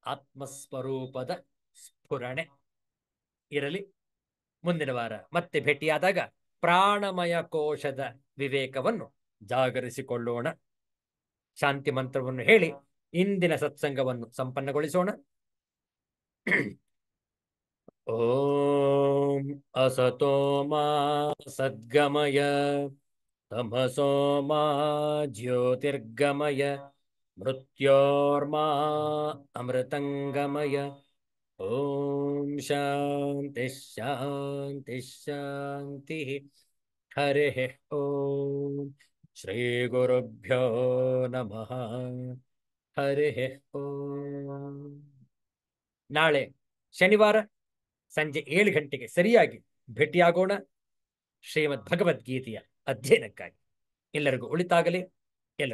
ಆತ್ಮಸ್ವರೂಪದ ಸ್ಫುರಣೆ. ಇರಲಿ, ಮುಂದಿನ ವಾರ ಮತ್ತೆ ಭೇಟಿಯಾದಾಗ ಪ್ರಾಣಮಯ ಕೋಶದ ವಿವೇಕವನ್ನು ಜಾಗರಿಸಿಕೊಳ್ಳೋಣ. ಶಾಂತಿ ಮಂತ್ರವನ್ನು ಹೇಳಿ ಇಂದಿನ ಸತ್ಸಂಗವನ್ನು ಸಂಪನ್ನಗೊಳಿಸೋಣ. ಓಂ ಅಸತೋ ಮಾ ಸದ್ಗಮಯ, ತಮಸೋ ಮಾ ಜ್ಯೋತಿರ್ಗಮಯ, ಮೃತ್ಯೋರ್ಮಾ ಅಮೃತಂಗಮಯ. ಓಂ ಶಾಂತಿ ಶಾಂತಿ ಶಾಂತಿ. ಹರಿ ಓಂ. ಶ್ರೀ ಗುರುಭ್ಯೋ ನಮಃ. ಹರಿ ಓಂ. ನಾಳೆ ಶನಿವಾರ ಸಂಜೆ 7 ಗಂಟೆಗೆ ಸರಿಯಾಗಿ ಭೇಟಿಯಾಗೋಣ ಶ್ರೀಮದ್ ಭಗವದ್ಗೀತೆಯ ಅಧ್ಯಯನಕ್ಕಾಗಿ. ಎಲ್ಲರಿಗೂ ಒಳಿತಾಗಲಿ.